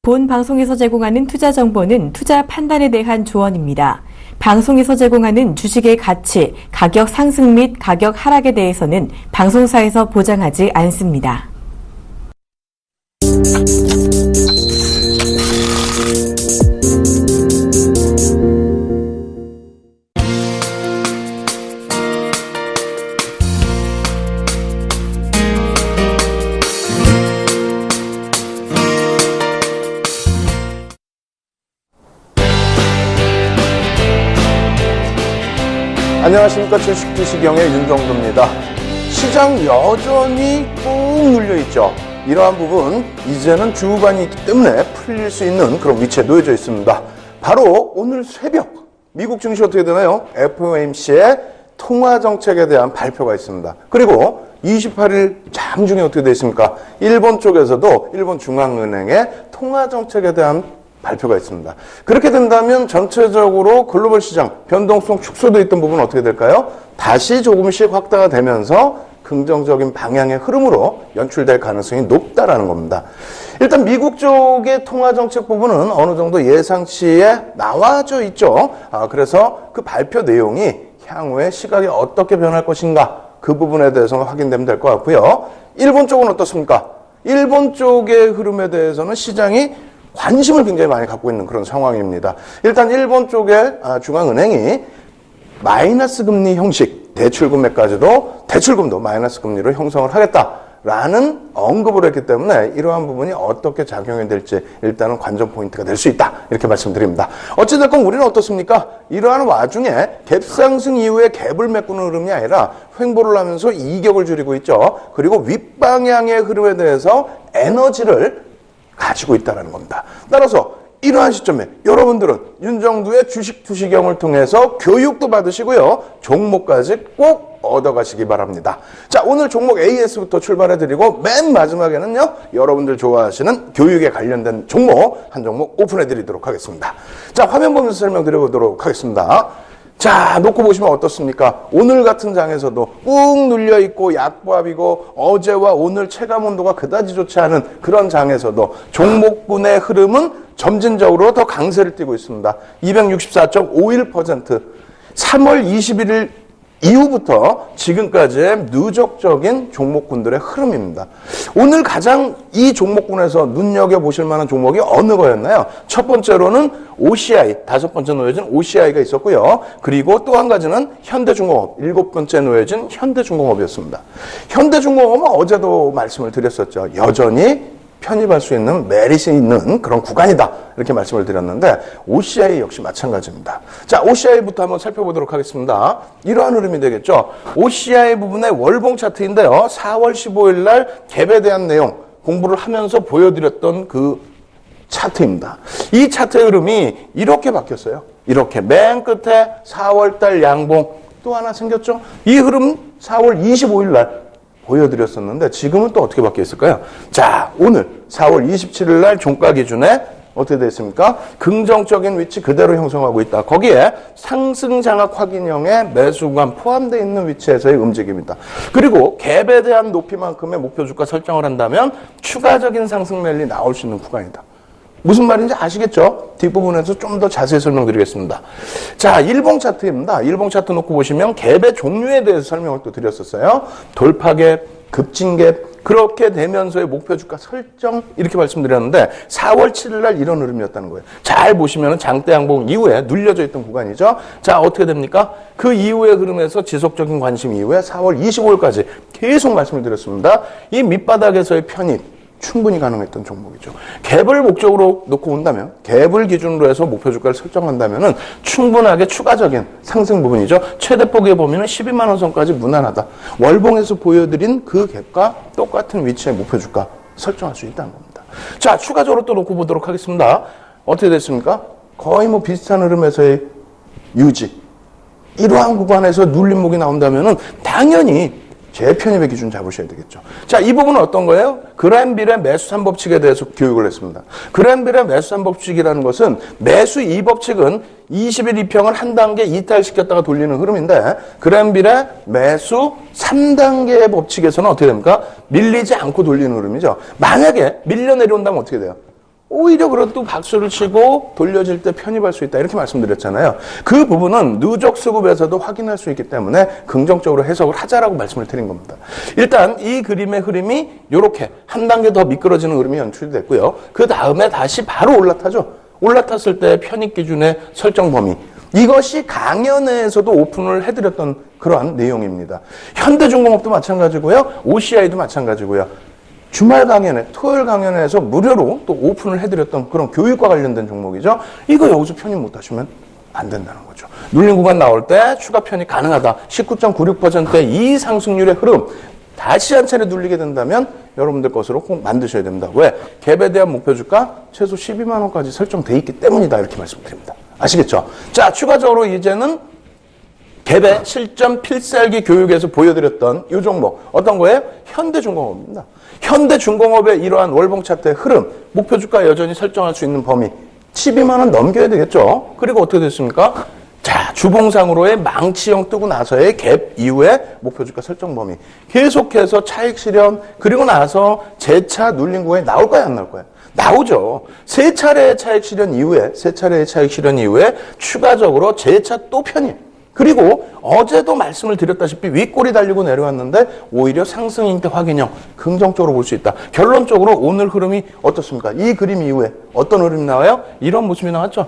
본 방송에서 제공하는 투자 정보는 투자 판단에 대한 조언입니다. 방송에서 제공하는 주식의 가치, 가격 상승 및 가격 하락에 대해서는 방송사에서 보장하지 않습니다. 안녕하십니까. 주식투시경의 윤정도입니다. 시장 여전히 꾹 눌려있죠. 이러한 부분 이제는 주후반이 있기 때문에 풀릴 수 있는 그런 위치에 놓여져 있습니다. 바로 오늘 새벽 미국 증시 어떻게 되나요? FOMC의 통화정책에 대한 발표가 있습니다. 그리고 28일 장중에 어떻게 되어 있습니까? 일본 쪽에서도 일본 중앙은행의 통화정책에 대한 발표가 있습니다. 그렇게 된다면 전체적으로 글로벌 시장 변동성 축소되어 있던 부분은 어떻게 될까요? 다시 조금씩 확대가 되면서 긍정적인 방향의 흐름으로 연출될 가능성이 높다라는 겁니다. 일단 미국 쪽의 통화정책 부분은 어느 정도 예상치에 나와져 있죠. 그래서 그 발표 내용이 향후에 시각이 어떻게 변할 것인가 그 부분에 대해서는 확인되면 될 것 같고요. 일본 쪽은 어떻습니까? 일본 쪽의 흐름에 대해서는 시장이 관심을 굉장히 많이 갖고 있는 그런 상황입니다. 일단 일본 쪽의 중앙은행이 마이너스 금리 형식 대출금도 마이너스 금리로 형성을 하겠다라는 언급을 했기 때문에 이러한 부분이 어떻게 작용이 될지 일단은 관전 포인트가 될 수 있다 이렇게 말씀드립니다. 어찌됐건 우리는 어떻습니까? 이러한 와중에 갭상승 이후에 갭을 메꾸는 흐름이 아니라 횡보를 하면서 이격을 줄이고 있죠. 그리고 윗방향의 흐름에 대해서 에너지를 가지고 있다는 겁니다. 따라서 이러한 시점에 여러분들은 윤정두의 주식투시경을 통해서 교육도 받으시고요. 종목까지 꼭 얻어가시기 바랍니다. 자, 오늘 종목 AS부터 출발해드리고 맨 마지막에는요. 여러분들 좋아하시는 교육에 관련된 종목 한 종목 오픈해드리도록 하겠습니다. 자, 화면 보면서 설명드려보도록 하겠습니다. 자, 놓고 보시면 어떻습니까? 오늘 같은 장에서도 꾹 눌려있고 약보합이고 어제와 오늘 체감 온도가 그다지 좋지 않은 그런 장에서도 종목군의 흐름은 점진적으로 더 강세를 띠고 있습니다. 264.51%, 3월 21일 이후부터 지금까지의 누적적인 종목군들의 흐름입니다. 오늘 가장 이 종목군에서 눈여겨보실 만한 종목이 어느 거였나요? 첫 번째로는 OCI, 다섯 번째 놓여진 OCI가 있었고요. 그리고 또 한 가지는 현대중공업, 일곱 번째 놓여진 현대중공업이었습니다. 현대중공업은 어제도 말씀을 드렸었죠. 여전히 편입할 수 있는 메릿이 있는 그런 구간이다 이렇게 말씀을 드렸는데 OCI 역시 마찬가지입니다. 자, OCI부터 한번 살펴보도록 하겠습니다. 이러한 흐름이 되겠죠. OCI 부분의 월봉 차트인데요. 4월 15일 날 갭에 대한 내용 공부를 하면서 보여드렸던 그 차트입니다. 이 차트의 흐름이 이렇게 바뀌었어요. 이렇게 맨 끝에 4월 달 양봉 또 하나 생겼죠. 이 흐름 4월 25일 날 보여드렸었는데 지금은 또 어떻게 바뀌어 있을까요? 자, 오늘 4월 27일 날 종가 기준에 어떻게 되어 있습니까? 긍정적인 위치 그대로 형성하고 있다. 거기에 상승 장악 확인형의 매수 구간 포함되어 있는 위치에서의 움직임이다. 그리고 갭에 대한 높이만큼의 목표 주가 설정을 한다면 추가적인 상승 랠리 나올 수 있는 구간이다. 무슨 말인지 아시겠죠? 뒷부분에서 좀 더 자세히 설명드리겠습니다. 자, 일봉 차트입니다. 일봉 차트 놓고 보시면 갭의 종류에 대해서 설명을 또 드렸었어요. 돌파갭, 급진갭, 그렇게 되면서의 목표 주가 설정 이렇게 말씀드렸는데 4월 7일 날 이런 흐름이었다는 거예요. 잘 보시면 장대 양봉 이후에 눌려져 있던 구간이죠. 자, 어떻게 됩니까? 그 이후의 흐름에서 지속적인 관심 이후에 4월 25일까지 계속 말씀을 드렸습니다. 이 밑바닥에서의 편입 충분히 가능했던 종목이죠. 갭을 목적으로 놓고 온다면, 갭을 기준으로 해서 목표 주가를 설정한다면은 충분하게 추가적인 상승 부분이죠. 최대 폭에 보면은 12만 원 선까지 무난하다. 월봉에서 보여드린 그 갭과 똑같은 위치의 목표 주가 설정할 수 있다는 겁니다. 자, 추가적으로 또 놓고 보도록 하겠습니다. 어떻게 됐습니까? 거의 뭐 비슷한 흐름에서의 유지. 이러한 구간에서 눌림목이 나온다면은 당연히 재편입의 기준 잡으셔야 되겠죠. 자, 이 부분은 어떤 거예요? 그랜빌의 매수 3법칙에 대해서 교육을 했습니다. 그랜빌의 매수 3법칙이라는 것은 매수 2법칙은 20일 2평을 한 단계 이탈시켰다가 돌리는 흐름인데 그랜빌의 매수 3단계의 법칙에서는 어떻게 됩니까? 밀리지 않고 돌리는 흐름이죠. 만약에 밀려 내려온다면 어떻게 돼요? 오히려 그래도 박수를 치고 돌려질 때 편입할 수 있다 이렇게 말씀드렸잖아요. 그 부분은 누적 수급에서도 확인할 수 있기 때문에 긍정적으로 해석을 하자라고 말씀을 드린 겁니다. 일단 이 그림의 흐름이 이렇게 한 단계 더 미끄러지는 흐름이 연출이 됐고요. 그 다음에 다시 바로 올라타죠. 올라탔을 때 편입 기준의 설정 범위. 이것이 강연회에서도 오픈을 해드렸던 그러한 내용입니다. 현대중공업도 마찬가지고요. OCI도 마찬가지고요. 주말 강연회, 토요일 강연회에서 무료로 또 오픈을 해드렸던 그런 교육과 관련된 종목이죠. 이거 여기서 편입 못하시면 안 된다는 거죠. 눌린 구간 나올 때 추가 편입 가능하다. 19.96%의 이 상승률의 흐름 다시 한 차례 눌리게 된다면 여러분들 것으로 꼭 만드셔야 됩니다. 왜? 갭에 대한 목표 주가 최소 12만 원까지 설정돼 있기 때문이다 이렇게 말씀드립니다. 아시겠죠? 자, 추가적으로 이제는 갭의 실전 필살기 교육에서 보여드렸던 이 종목 어떤 거예요? 현대중공업입니다. 현대중공업의 이러한 월봉 차트의 흐름, 목표 주가 여전히 설정할 수 있는 범위 12만 원 넘겨야 되겠죠. 그리고 어떻게 됐습니까? 자, 주봉상으로의 망치형 뜨고 나서의 갭 이후에 목표 주가 설정 범위 계속해서 차익 실현 그리고 나서 재차 눌린 구간에 나올까요 안 나올까요? 나오죠. 세 차례의 차익 실현 이후에 추가적으로 재차 또 편입. 그리고 어제도 말씀을 드렸다시피 윗골이 달리고 내려왔는데 오히려 상승 형태 확인형 긍정적으로 볼 수 있다. 결론적으로 오늘 흐름이 어떻습니까? 이 그림 이후에 어떤 흐름이 나와요? 이런 모습이 나왔죠.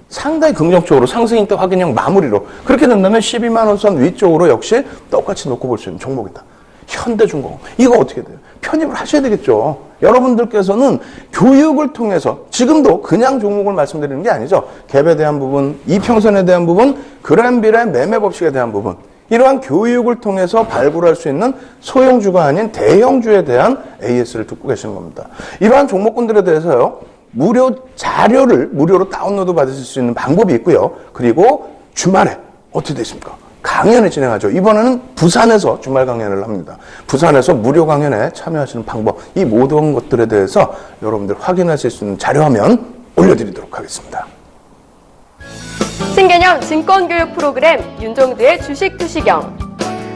상당히 긍정적으로 상승 형태 확인형 마무리로 그렇게 된다면 12만 원 선 위쪽으로 역시 똑같이 놓고 볼 수 있는 종목이다. 현대중공업 이거 어떻게 돼요? 편입을 하셔야 되겠죠. 여러분들께서는 교육을 통해서 지금도 그냥 종목을 말씀드리는 게 아니죠. 갭에 대한 부분, 이평선에 대한 부분, 그램빌의 매매 법칙에 대한 부분 이러한 교육을 통해서 발굴할 수 있는 소형주가 아닌 대형주에 대한 AS를 듣고 계시는 겁니다. 이러한 종목군들에 대해서요. 무료 자료를 무료로 다운로드 받으실 수 있는 방법이 있고요. 그리고 주말에 어떻게 되십니까? 강연을 진행하죠. 이번에는 부산에서 주말 강연을 합니다. 부산에서 무료 강연에 참여하시는 방법, 이 모든 것들에 대해서 여러분들 확인하실 수 있는 자료화면 올려드리도록 하겠습니다. 신개념 증권교육 프로그램 윤종두의 주식 투시경.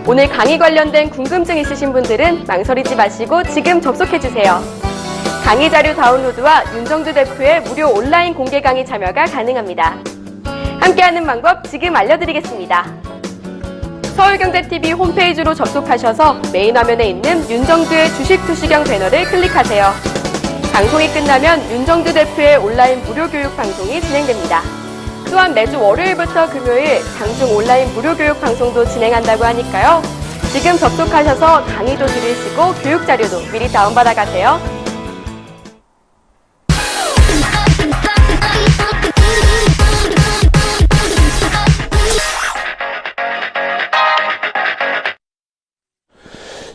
오늘 강의 관련된 궁금증 있으신 분들은 망설이지 마시고 지금 접속해주세요. 강의 자료 다운로드와 윤종두 대표의 무료 온라인 공개 강의 참여가 가능합니다. 함께하는 방법 지금 알려드리겠습니다. 서울경제TV 홈페이지로 접속하셔서 메인 화면에 있는 윤정두의 주식 투시경 배너를 클릭하세요. 방송이 끝나면 윤정두 대표의 온라인 무료 교육 방송이 진행됩니다. 또한 매주 월요일부터 금요일 장중 온라인 무료 교육 방송도 진행한다고 하니까요. 지금 접속하셔서 강의도 들으시고 교육 자료도 미리 다운받아 가세요.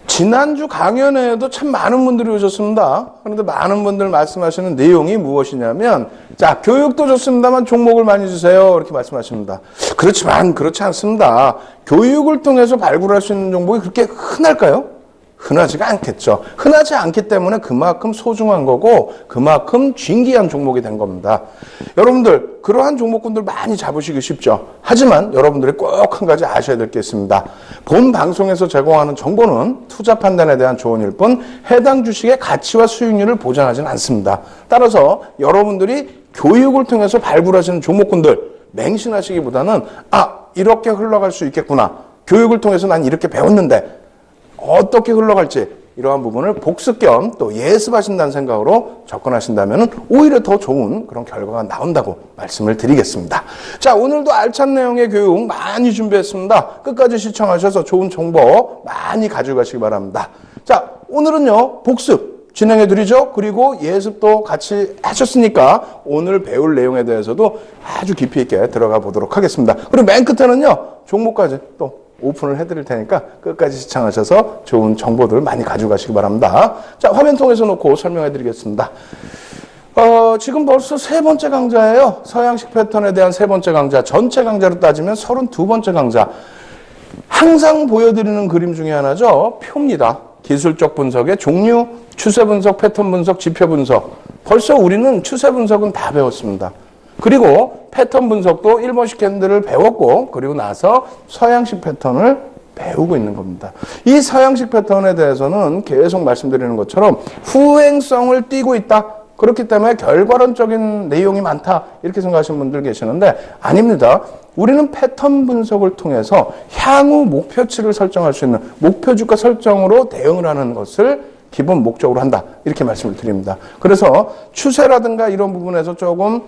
지난주 강연회에도 참 많은 분들이 오셨습니다. 그런데 많은 분들 말씀하시는 내용이 무엇이냐면 자, 교육도 좋습니다만 종목을 많이 주세요. 이렇게 말씀하십니다. 그렇지만 그렇지 않습니다. 교육을 통해서 발굴할 수 있는 종목이 그렇게 흔할까요? 흔하지가 않겠죠. 흔하지 않기 때문에 그만큼 소중한 거고 그만큼 진귀한 종목이 된 겁니다. 여러분들 그러한 종목군들 많이 잡으시기 쉽죠. 하지만 여러분들이 꼭 한 가지 아셔야 될 게 있습니다. 본 방송에서 제공하는 정보는 투자 판단에 대한 조언일 뿐 해당 주식의 가치와 수익률을 보장하지는 않습니다. 따라서 여러분들이 교육을 통해서 발굴하시는 종목군들 맹신하시기보다는 이렇게 흘러갈 수 있겠구나. 교육을 통해서 난 이렇게 배웠는데 어떻게 흘러갈지 이러한 부분을 복습 겸 또 예습하신다는 생각으로 접근하신다면 오히려 더 좋은 그런 결과가 나온다고 말씀을 드리겠습니다. 자, 오늘도 알찬 내용의 교육 많이 준비했습니다. 끝까지 시청하셔서 좋은 정보 많이 가져가시기 바랍니다. 자, 오늘은요 복습 진행해드리죠. 그리고 예습도 같이 하셨으니까 오늘 배울 내용에 대해서도 아주 깊이 있게 들어가 보도록 하겠습니다. 그리고 맨 끝에는요 종목까지 또 오픈을 해드릴 테니까 끝까지 시청하셔서 좋은 정보들 많이 가져가시기 바랍니다. 자, 화면 통해서 놓고 설명해드리겠습니다. 지금 벌써 세 번째 강좌예요. 서양식 패턴에 대한 세 번째 강좌, 전체 강좌로 따지면 32번째 강좌. 항상 보여드리는 그림 중에 하나죠. 표입니다. 기술적 분석의 종류, 추세 분석, 패턴 분석, 지표 분석. 벌써 우리는 추세 분석은 다 배웠습니다. 그리고 패턴 분석도 일본식 캔들을 배웠고 그리고 나서 서양식 패턴을 배우고 있는 겁니다. 이 서양식 패턴에 대해서는 계속 말씀드리는 것처럼 후행성을 띠고 있다. 그렇기 때문에 결과론적인 내용이 많다 이렇게 생각하시는 분들 계시는데 아닙니다. 우리는 패턴 분석을 통해서 향후 목표치를 설정할 수 있는 목표 주가 설정으로 대응을 하는 것을 기본 목적으로 한다 이렇게 말씀을 드립니다. 그래서 추세라든가 이런 부분에서 조금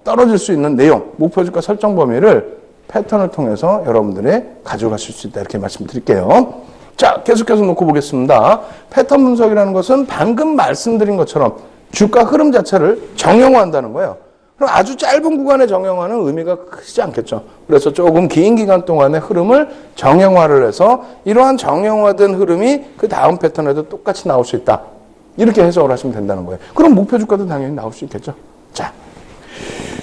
떨어질 수 있는 내용 목표 주가 설정 범위를 패턴을 통해서 여러분들이 가져가실 수 있다 이렇게 말씀드릴게요. 자, 계속해서 놓고 보겠습니다. 패턴 분석이라는 것은 방금 말씀드린 것처럼 주가 흐름 자체를 정형화한다는 거예요. 그럼 아주 짧은 구간에 정형화는 의미가 크지 않겠죠. 그래서 조금 긴 기간 동안의 흐름을 정형화를 해서 이러한 정형화된 흐름이 그 다음 패턴에도 똑같이 나올 수 있다. 이렇게 해석을 하시면 된다는 거예요. 그럼 목표 주가도 당연히 나올 수 있겠죠. 자,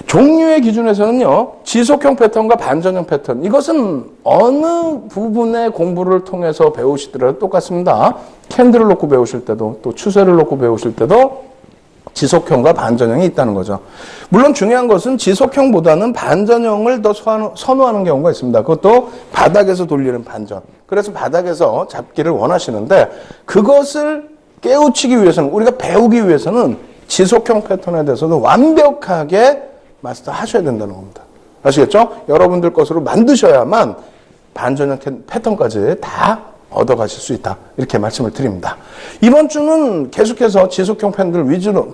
종류의 기준에서는요, 지속형 패턴과 반전형 패턴. 이것은 어느 부분의 공부를 통해서 배우시더라도 똑같습니다. 캔들을 놓고 배우실 때도, 또 추세를 놓고 배우실 때도 지속형과 반전형이 있다는 거죠. 물론 중요한 것은 지속형보다는 반전형을 더 선호하는 경우가 있습니다. 그것도 바닥에서 돌리는 반전. 그래서 바닥에서 잡기를 원하시는데 그것을 깨우치기 위해서는, 우리가 배우기 위해서는 지속형 패턴에 대해서도 완벽하게 마스터 하셔야 된다는 겁니다. 아시겠죠? 여러분들 것으로 만드셔야만 반전형 패턴까지 다 얻어가실 수 있다. 이렇게 말씀을 드립니다. 이번 주는 계속해서 지속형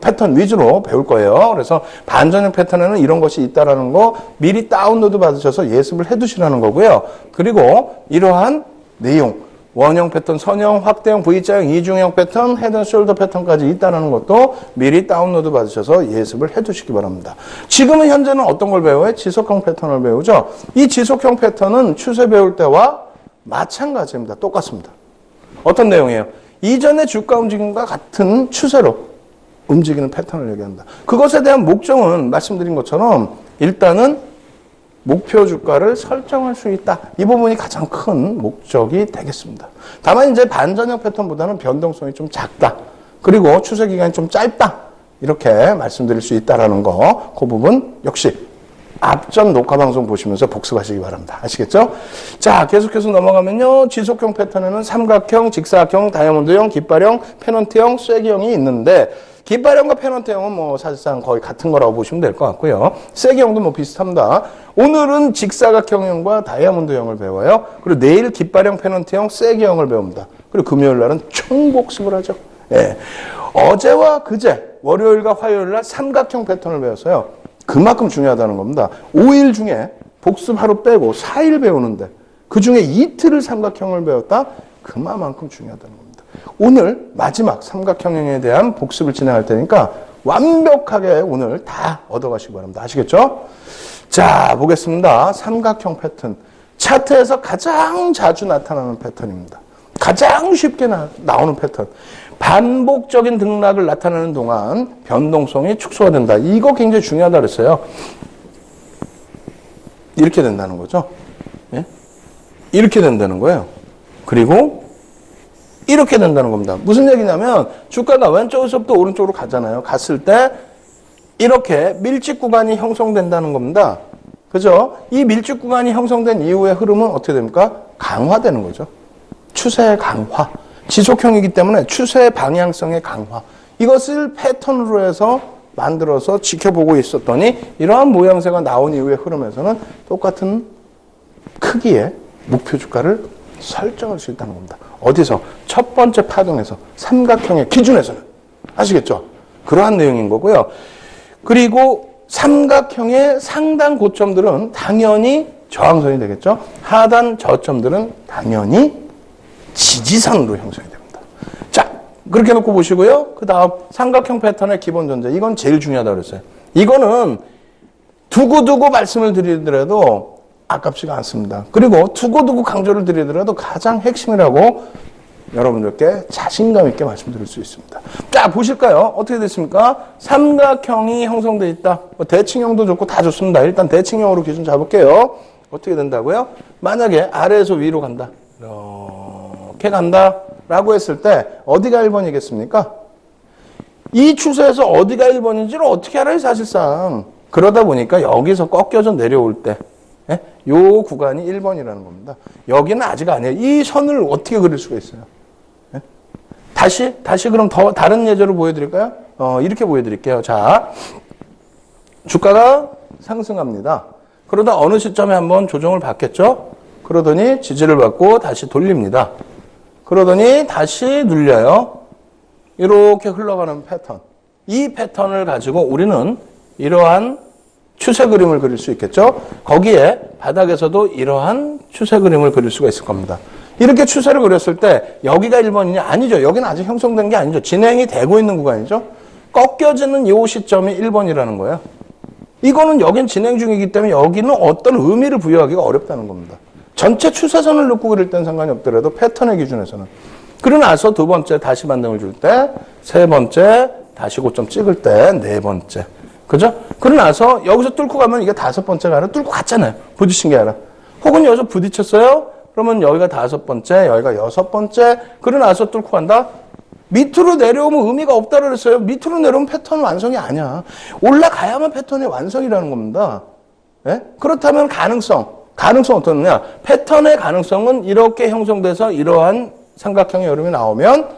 패턴 위주로 배울 거예요. 그래서 반전형 패턴에는 이런 것이 있다라는 거 미리 다운로드 받으셔서 예습을 해 두시라는 거고요. 그리고 이러한 내용, 원형 패턴, 선형, 확대형, V자형, 이중형 패턴, 헤드앤숄더 패턴까지 있다는 것도 미리 다운로드 받으셔서 예습을 해 두시기 바랍니다. 지금은 현재는 어떤 걸 배워요? 지속형 패턴을 배우죠. 이 지속형 패턴은 추세 배울 때와 마찬가지입니다. 똑같습니다. 어떤 내용이에요? 이전의 주가 움직임과 같은 추세로 움직이는 패턴을 얘기한다. 그것에 대한 목적은 말씀드린 것처럼 일단은 목표 주가를 설정할 수 있다. 이 부분이 가장 큰 목적이 되겠습니다. 다만 이제 반전형 패턴보다는 변동성이 좀 작다. 그리고 추세 기간이 좀 짧다. 이렇게 말씀드릴 수 있다라는 거, 그 부분 역시 앞전 녹화 방송 보시면서 복습하시기 바랍니다. 아시겠죠? 자, 계속해서 넘어가면요. 지속형 패턴에는 삼각형, 직사각형, 다이아몬드형, 깃발형, 페넌트형, 쐐기형이 있는데 깃발형과 페넌트형은 뭐 사실상 거의 같은 거라고 보시면 될 것 같고요. 쐐기형도 뭐 비슷합니다. 오늘은 직사각형과 다이아몬드형을 배워요. 그리고 내일 깃발형, 페넌트형, 쐐기형을 배웁니다. 그리고 금요일 날은 총복습을 하죠. 예. 어제와 그제, 월요일과 화요일 날 삼각형 패턴을 배웠어요. 그만큼 중요하다는 겁니다. 5일 중에 복습 하루 빼고 4일 배우는데 그 중에 이틀을 삼각형을 배웠다? 그만큼 중요하다는 겁니다. 오늘 마지막 삼각형에 대한 복습을 진행할 테니까 완벽하게 오늘 다 얻어가시기 바랍니다. 아시겠죠? 자, 보겠습니다. 삼각형 패턴. 차트에서 가장 자주 나타나는 패턴입니다. 가장 쉽게 나오는 패턴. 반복적인 등락을 나타내는 동안 변동성이 축소가 된다. 이거 굉장히 중요하다 그랬어요. 이렇게 된다는 거죠. 예? 이렇게 된다는 거예요. 그리고 이렇게 된다는 겁니다. 무슨 얘기냐면 주가가 왼쪽에서부터 오른쪽으로 가잖아요. 갔을 때 이렇게 밀집 구간이 형성된다는 겁니다. 그죠? 이 밀집 구간이 형성된 이후의 흐름은 어떻게 됩니까? 강화되는 거죠. 추세의 강화. 지속형이기 때문에 추세 방향성의 강화. 이것을 패턴으로 해서 만들어서 지켜보고 있었더니 이러한 모양새가 나온 이후의 흐름에서는 똑같은 크기의 목표 주가를 설정할 수 있다는 겁니다. 어디서? 첫 번째 파동에서 삼각형의 기준에서는. 아시겠죠? 그러한 내용인 거고요. 그리고 삼각형의 상단 고점들은 당연히 저항선이 되겠죠. 하단 저점들은 당연히 지지선으로 형성이 됩니다. 자, 그렇게 놓고 보시고요. 그 다음 삼각형 패턴의 기본 존재. 이건 제일 중요하다고 그랬어요. 이거는 두고두고 말씀을 드리더라도 아깝지가 않습니다. 그리고 두고두고 강조를 드리더라도 가장 핵심이라고 여러분들께 자신감 있게 말씀드릴 수 있습니다. 자, 보실까요? 어떻게 됐습니까? 삼각형이 형성되어 있다. 뭐 대칭형도 좋고 다 좋습니다. 일단 대칭형으로 기준 잡을게요. 어떻게 된다고요? 만약에 아래에서 위로 간다. 이렇게 간다라고 했을 때 어디가 1번이겠습니까? 이 추세에서 어디가 1번인지를 어떻게 알아요, 사실상. 그러다 보니까 여기서 꺾여져 내려올 때 요 구간이 1번이라는 겁니다. 여기는 아직 아니에요. 이 선을 어떻게 그릴 수가 있어요? 다시 그럼 더 다른 예제로 보여드릴까요? 이렇게 보여드릴게요. 자, 주가가 상승합니다. 그러다 어느 시점에 한번 조정을 받겠죠? 그러더니 지지를 받고 다시 돌립니다. 그러더니 다시 눌려요. 이렇게 흘러가는 패턴. 이 패턴을 가지고 우리는 이러한 추세 그림을 그릴 수 있겠죠? 거기에 바닥에서도 이러한 추세 그림을 그릴 수가 있을 겁니다. 이렇게 추세를 그렸을 때 여기가 1번이냐? 아니죠. 여기는 아직 형성된 게 아니죠. 진행이 되고 있는 구간이죠. 꺾여지는 이 시점이 1번이라는 거예요. 이거는 여긴 진행 중이기 때문에 여기는 어떤 의미를 부여하기가 어렵다는 겁니다. 전체 추세선을 놓고 그릴 땐 상관이 없더라도 패턴의 기준에서는. 그러고 나서 두 번째 다시 반등을 줄 때, 세 번째 다시 고점 찍을 때, 네 번째. 그죠? 그러고 나서 여기서 뚫고 가면 이게 다섯 번째가 아니라 뚫고 갔잖아요. 부딪힌 게 아니라. 혹은 여기서 부딪혔어요? 그러면 여기가 다섯 번째, 여기가 여섯 번째. 그러고 나서 뚫고 간다? 밑으로 내려오면 의미가 없다고 그랬어요. 밑으로 내려오면 패턴 완성이 아니야. 올라가야만 패턴의 완성이라는 겁니다. 예? 그렇다면 가능성 어떠느냐? 패턴의 가능성은 이렇게 형성돼서 이러한 삼각형의 흐름이 나오면,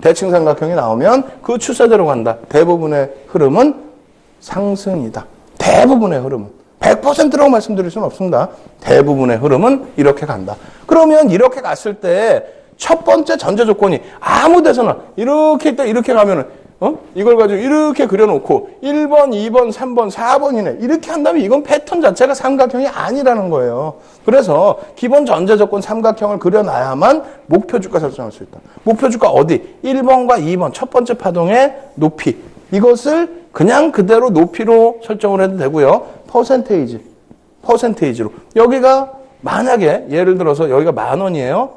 대칭 삼각형이 나오면 그 추세대로 간다. 대부분의 흐름은 상승이다. 대부분의 흐름은. 100%라고 말씀드릴 수는 없습니다. 대부분의 흐름은 이렇게 간다. 그러면 이렇게 갔을 때 첫 번째 전제 조건이 아무 데서나 이렇게 있다 이렇게 가면은 이걸 가지고 이렇게 그려놓고 1번, 2번, 3번, 4번이네. 이렇게 한다면 이건 패턴 자체가 삼각형이 아니라는 거예요. 그래서 기본 전제 조건 삼각형을 그려놔야만 목표 주가 설정할 수 있다. 목표 주가 어디? 1번과 2번 첫 번째 파동의 높이. 이것을 그냥 그대로 높이로 설정을 해도 되고요. 퍼센테이지로. 여기가 만약에 예를 들어서 여기가 10,000원이에요.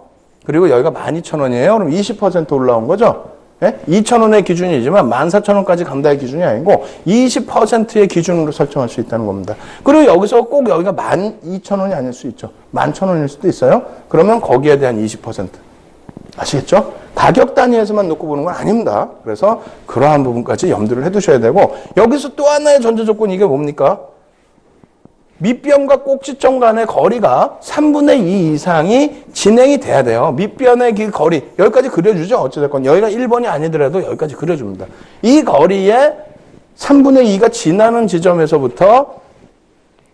그리고 여기가 12,000원이에요. 그럼 20% 올라온 거죠. 예? 2,000원의 기준이지만 14,000원까지 간다의 기준이 아니고 20%의 기준으로 설정할 수 있다는 겁니다. 그리고 여기서 꼭 여기가 12,000원이 아닐 수 있죠. 11,000원일 수도 있어요. 그러면 거기에 대한 20%. 아시겠죠? 가격 단위에서만 놓고 보는 건 아닙니다. 그래서 그러한 부분까지 염두를 해두셔야 되고, 여기서 또 하나의 전제 조건이 이게 뭡니까? 밑변과 꼭지점 간의 거리가 3분의 2 이상이 진행이 돼야 돼요. 밑변의 그 거리, 여기까지 그려주죠. 어찌됐건 여기가 1번이 아니더라도 여기까지 그려줍니다. 이 거리에 3분의 2가 지나는 지점에서부터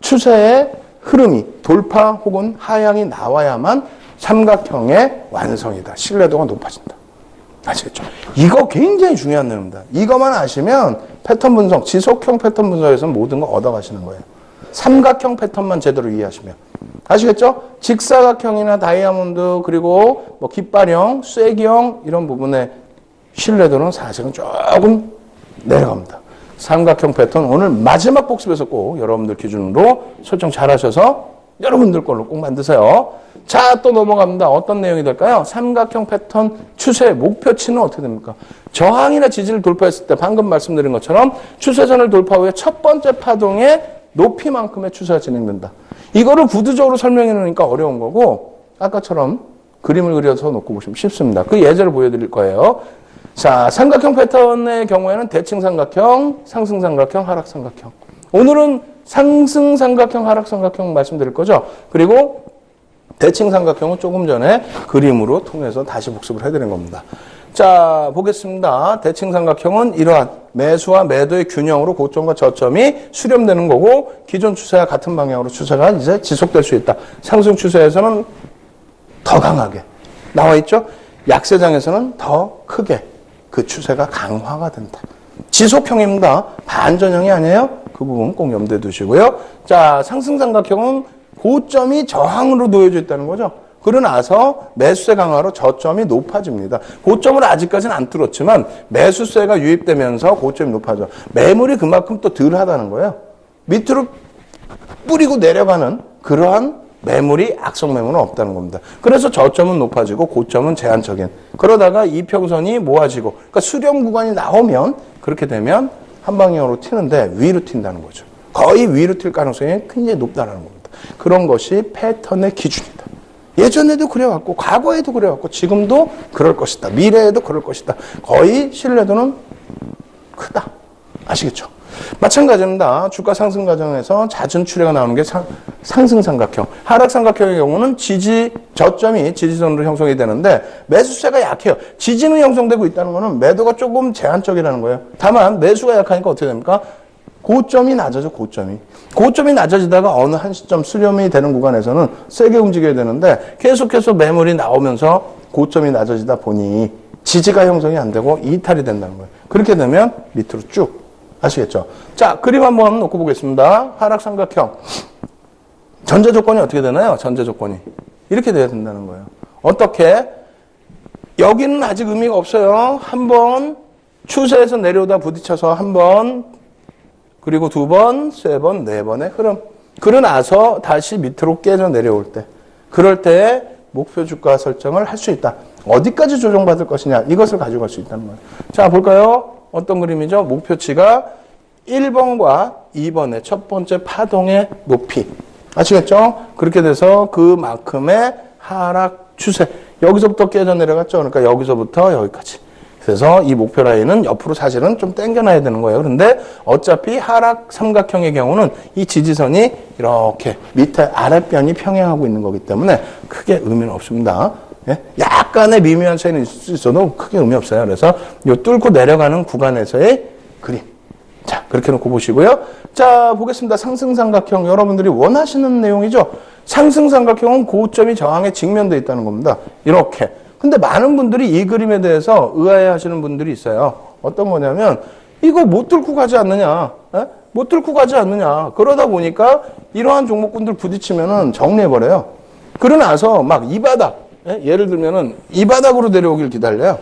추세의 흐름이 돌파 혹은 하향이 나와야만 삼각형의 완성이다. 신뢰도가 높아진다. 아시겠죠? 이거 굉장히 중요한 내용입니다. 이것만 아시면 패턴 분석, 지속형 패턴 분석에서 모든 거 얻어가시는 거예요. 삼각형 패턴만 제대로 이해하시면. 아시겠죠? 직사각형이나 다이아몬드, 그리고 뭐 깃발형, 쐐기형 이런 부분의 신뢰도는 사실은 조금 내려갑니다. 삼각형 패턴 오늘 마지막 복습에서 꼭 여러분들 기준으로 설정 잘 하셔서 여러분들 걸로 꼭 만드세요. 자, 또 넘어갑니다. 어떤 내용이 될까요? 삼각형 패턴 추세 목표치는 어떻게 됩니까? 저항이나 지지를 돌파했을 때 방금 말씀드린 것처럼 추세선을 돌파 후에 첫 번째 파동의 높이만큼의 추세가 진행된다. 이거를 구두적으로 설명해 놓으니까 어려운 거고, 아까처럼 그림을 그려서 놓고 보시면 쉽습니다. 그 예제를 보여드릴 거예요. 자, 삼각형 패턴의 경우에는 대칭 삼각형, 상승 삼각형, 하락 삼각형. 오늘은 상승 삼각형, 하락 삼각형 말씀드릴 거죠. 그리고 대칭 삼각형은 조금 전에 그림으로 통해서 다시 복습을 해드린 겁니다. 자, 보겠습니다. 대칭 삼각형은 이러한 매수와 매도의 균형으로 고점과 저점이 수렴되는 거고, 기존 추세와 같은 방향으로 추세가 이제 지속될 수 있다. 상승 추세에서는 더 강하게 나와 있죠. 약세장에서는 더 크게 그 추세가 강화가 된다. 지속형입니다. 반전형이 아니에요. 그 부분 꼭 염두에 두시고요. 자, 상승 삼각형은 고점이 저항으로 놓여져 있다는 거죠. 그러고 나서 매수세 강화로 저점이 높아집니다. 고점을 아직까지는 안 뚫었지만 매수세가 유입되면서 고점이 높아져. 매물이 그만큼 또 덜 하다는 거예요. 밑으로 뿌리고 내려가는 그러한 매물이 악성 매물은 없다는 겁니다. 그래서 저점은 높아지고 고점은 제한적인. 그러다가 이평선이 모아지고, 그러니까 수렴 구간이 나오면 그렇게 되면 한 방향으로 튀는데 위로 튄다는 거죠. 거의 위로 튈 가능성이 굉장히 높다는 겁니다. 그런 것이 패턴의 기준이다. 예전에도 그래왔고, 과거에도 그래왔고, 지금도 그럴 것이다. 미래에도 그럴 것이다. 거의 신뢰도는 크다. 아시겠죠? 마찬가지입니다. 주가 상승 과정에서 잦은 추례가 나오는 게 상승 삼각형. 하락 삼각형의 경우는 저점이 지지선으로 형성이 되는데 매수세가 약해요. 지지는 형성되고 있다는 거는 매도가 조금 제한적이라는 거예요. 다만 매수가 약하니까 어떻게 됩니까? 고점이 낮아져, 고점이. 고점이 낮아지다가 어느 한 시점 수렴이 되는 구간에서는 세게 움직여야 되는데 계속해서 매물이 나오면서 고점이 낮아지다 보니 지지가 형성이 안 되고 이탈이 된다는 거예요. 그렇게 되면 밑으로 쭉. 아시겠죠? 자, 그림 한번 놓고 보겠습니다. 하락 삼각형. 전제 조건이 어떻게 되나요? 전제 조건이. 이렇게 돼야 된다는 거예요. 어떻게? 여기는 아직 의미가 없어요. 한 번, 추세에서 내려오다 부딪혀서 한 번, 그리고 두 번, 세 번, 네 번의 흐름. 그러고 나서 다시 밑으로 깨져 내려올 때. 그럴 때 목표 주가 설정을 할 수 있다. 어디까지 조정받을 것이냐. 이것을 가지고 갈 수 있다는 거예요. 자, 볼까요? 어떤 그림이죠? 목표치가 1번과 2번의 첫 번째 파동의 높이. 아시겠죠? 그렇게 돼서 그만큼의 하락 추세. 여기서부터 깨져 내려갔죠? 그러니까 여기서부터 여기까지. 그래서 이 목표 라인은 옆으로 사실은 좀 당겨놔야 되는 거예요. 그런데 어차피 하락 삼각형의 경우는 이 지지선이 이렇게 밑에 아랫변이 평행하고 있는 거기 때문에 크게 의미는 없습니다. 예? 약간의 미묘한 차이는 있을 수 있어도 크게 의미 없어요. 그래서 요 뚫고 내려가는 구간에서의 그림. 자, 그렇게 놓고 보시고요. 자, 보겠습니다. 상승삼각형. 여러분들이 원하시는 내용이죠. 상승삼각형은 고점이 저항에 직면되어 있다는 겁니다. 이렇게. 근데 많은 분들이 이 그림에 대해서 의아해 하시는 분들이 있어요. 어떤 거냐면, 이거 못 뚫고 가지 않느냐. 예? 못 뚫고 가지 않느냐. 그러다 보니까 이러한 종목군들 부딪히면은 정리해버려요. 그러고 나서 막 이 바닥, 예를 들면은 이 바닥으로 내려오길 기다려요.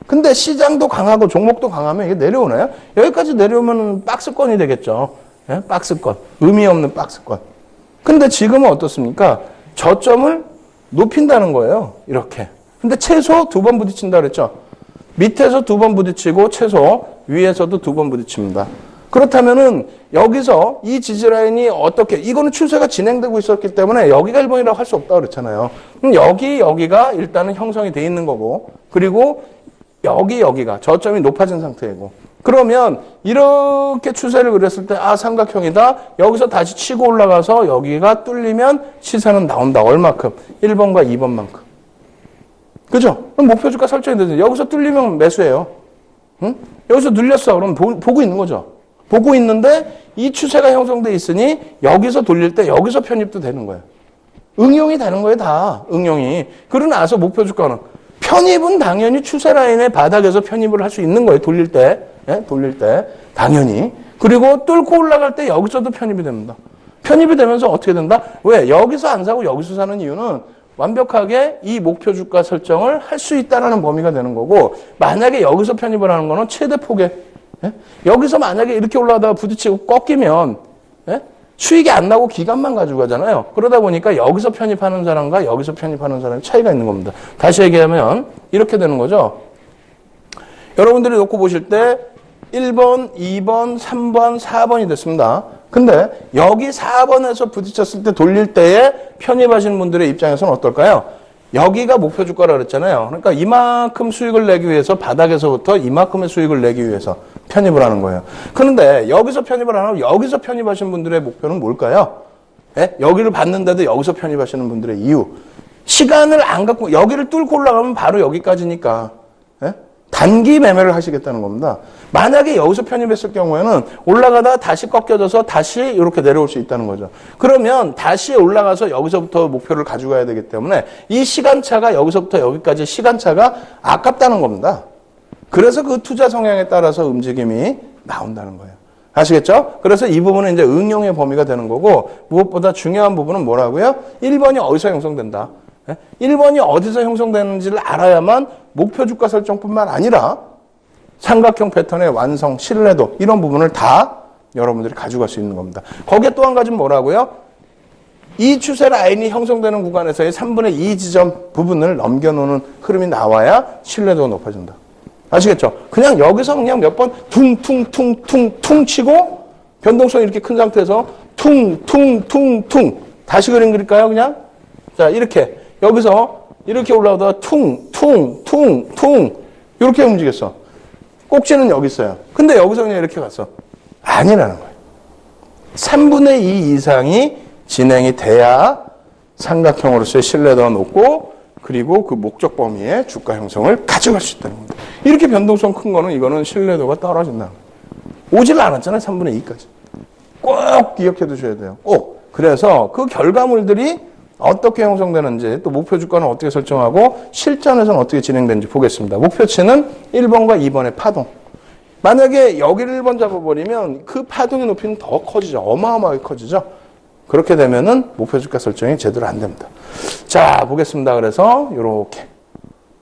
근데 시장도 강하고 종목도 강하면 이게 내려오나요? 여기까지 내려오면 박스권이 되겠죠. 예? 박스권. 의미 없는 박스권. 근데 지금은 어떻습니까? 저점을 높인다는 거예요. 이렇게. 근데 최소 2번 부딪힌다 그랬죠? 밑에서 2번 부딪히고 최소 위에서도 2번 부딪힙니다. 그렇다면은 여기서 이 지지라인이 어떻게, 이거는 추세가 진행되고 있었기 때문에 여기가 1번이라고 할 수 없다고 그랬잖아요. 그럼 여기가 일단은 형성이 돼 있는 거고, 그리고 여기가 저점이 높아진 상태이고, 그러면 이렇게 추세를 그렸을 때, 아, 삼각형이다. 여기서 다시 치고 올라가서 여기가 뚫리면 시세는 나온다. 얼마큼? 1번과 2번만큼. 그죠? 그럼 목표 주가 설정이 되죠. 여기서 뚫리면 매수예요. 응? 여기서 눌렸어. 그럼 보고 있는 거죠. 보고 있는데 이 추세가 형성돼 있으니 여기서 돌릴 때 여기서 편입도 되는 거예요. 응용이 되는 거예요, 다. 응용이. 그러고 나서 목표 주가는 편입은 당연히 추세 라인의 바닥에서 편입을 할 수 있는 거예요. 돌릴 때. 예? 돌릴 때. 당연히. 그리고 뚫고 올라갈 때 여기서도 편입이 됩니다. 편입이 되면서 어떻게 된다? 왜? 여기서 안 사고 여기서 사는 이유는 완벽하게 이 목표 주가 설정을 할 수 있다는 범위가 되는 거고, 만약에 여기서 편입을 하는 거는 최대 폭에, 예? 여기서 만약에 이렇게 올라가다가 부딪히고 꺾이면, 예? 수익이 안 나고 기간만 가지고 가잖아요. 그러다 보니까 여기서 편입하는 사람과 여기서 편입하는 사람의 차이가 있는 겁니다. 다시 얘기하면 이렇게 되는 거죠. 여러분들이 놓고 보실 때 1번, 2번, 3번, 4번이 됐습니다. 근데 여기 4번에서 부딪혔을 때 돌릴 때에 편입하시는 분들의 입장에서는 어떨까요? 여기가 목표 주가라고 그랬잖아요. 그러니까 이만큼 수익을 내기 위해서 바닥에서부터 이만큼의 수익을 내기 위해서 편입을 하는 거예요. 그런데 여기서 편입을 안 하고 여기서 편입하시는 분들의 목표는 뭘까요? 예? 여기를 봤는데도 여기서 편입하시는 분들의 이유. 시간을 안 갖고 여기를 뚫고 올라가면 바로 여기까지니까. 예? 단기 매매를 하시겠다는 겁니다. 만약에 여기서 편입했을 경우에는 올라가다 다시 꺾여져서 다시 이렇게 내려올 수 있다는 거죠. 그러면 다시 올라가서 여기서부터 목표를 가져가야 되기 때문에 이 시간차가 여기서부터 여기까지 시간차가 아깝다는 겁니다. 그래서 그 투자 성향에 따라서 움직임이 나온다는 거예요. 아시겠죠? 그래서 이 부분은 이제 응용의 범위가 되는 거고, 무엇보다 중요한 부분은 뭐라고요? 1번이 어디서 형성된다. 1번이 어디서 형성되는지를 알아야만 목표 주가 설정뿐만 아니라 삼각형 패턴의 완성, 신뢰도 이런 부분을 다 여러분들이 가져갈 수 있는 겁니다. 거기에 또 한 가지는 뭐라고요? 이 추세 라인이 형성되는 구간에서의 3분의 2 지점 부분을 넘겨놓는 흐름이 나와야 신뢰도가 높아진다. 아시겠죠? 그냥 여기서 그냥 몇 번 퉁퉁퉁퉁퉁 치고 변동성이 이렇게 큰 상태에서 퉁퉁퉁퉁 다시 그림 그릴까요? 그냥? 자, 이렇게 여기서 이렇게 올라오다가 퉁퉁퉁퉁 이렇게 움직였어. 꼭지는 여기 있어요. 근데 여기서 그냥 이렇게 갔어. 아니라는 거예요. 3분의 2 이상이 진행이 돼야 삼각형으로서의 신뢰도가 높고 그리고 그 목적 범위의 주가 형성을 가져갈 수 있다는 겁니다. 이렇게 변동성 큰 거는 이거는 신뢰도가 떨어진다는 거예요. 오질 않았잖아요. 3분의 2까지. 꼭 기억해 두셔야 돼요. 꼭. 그래서 그 결과물들이 어떻게 형성되는지 또 목표 주가는 어떻게 설정하고 실전에서는 어떻게 진행되는지 보겠습니다. 목표치는 1번과 2번의 파동. 만약에 여기를 1번 잡아버리면 그 파동의 높이는 더 커지죠. 어마어마하게 커지죠. 그렇게 되면은 목표 주가 설정이 제대로 안 됩니다. 자, 보겠습니다. 그래서 요렇게.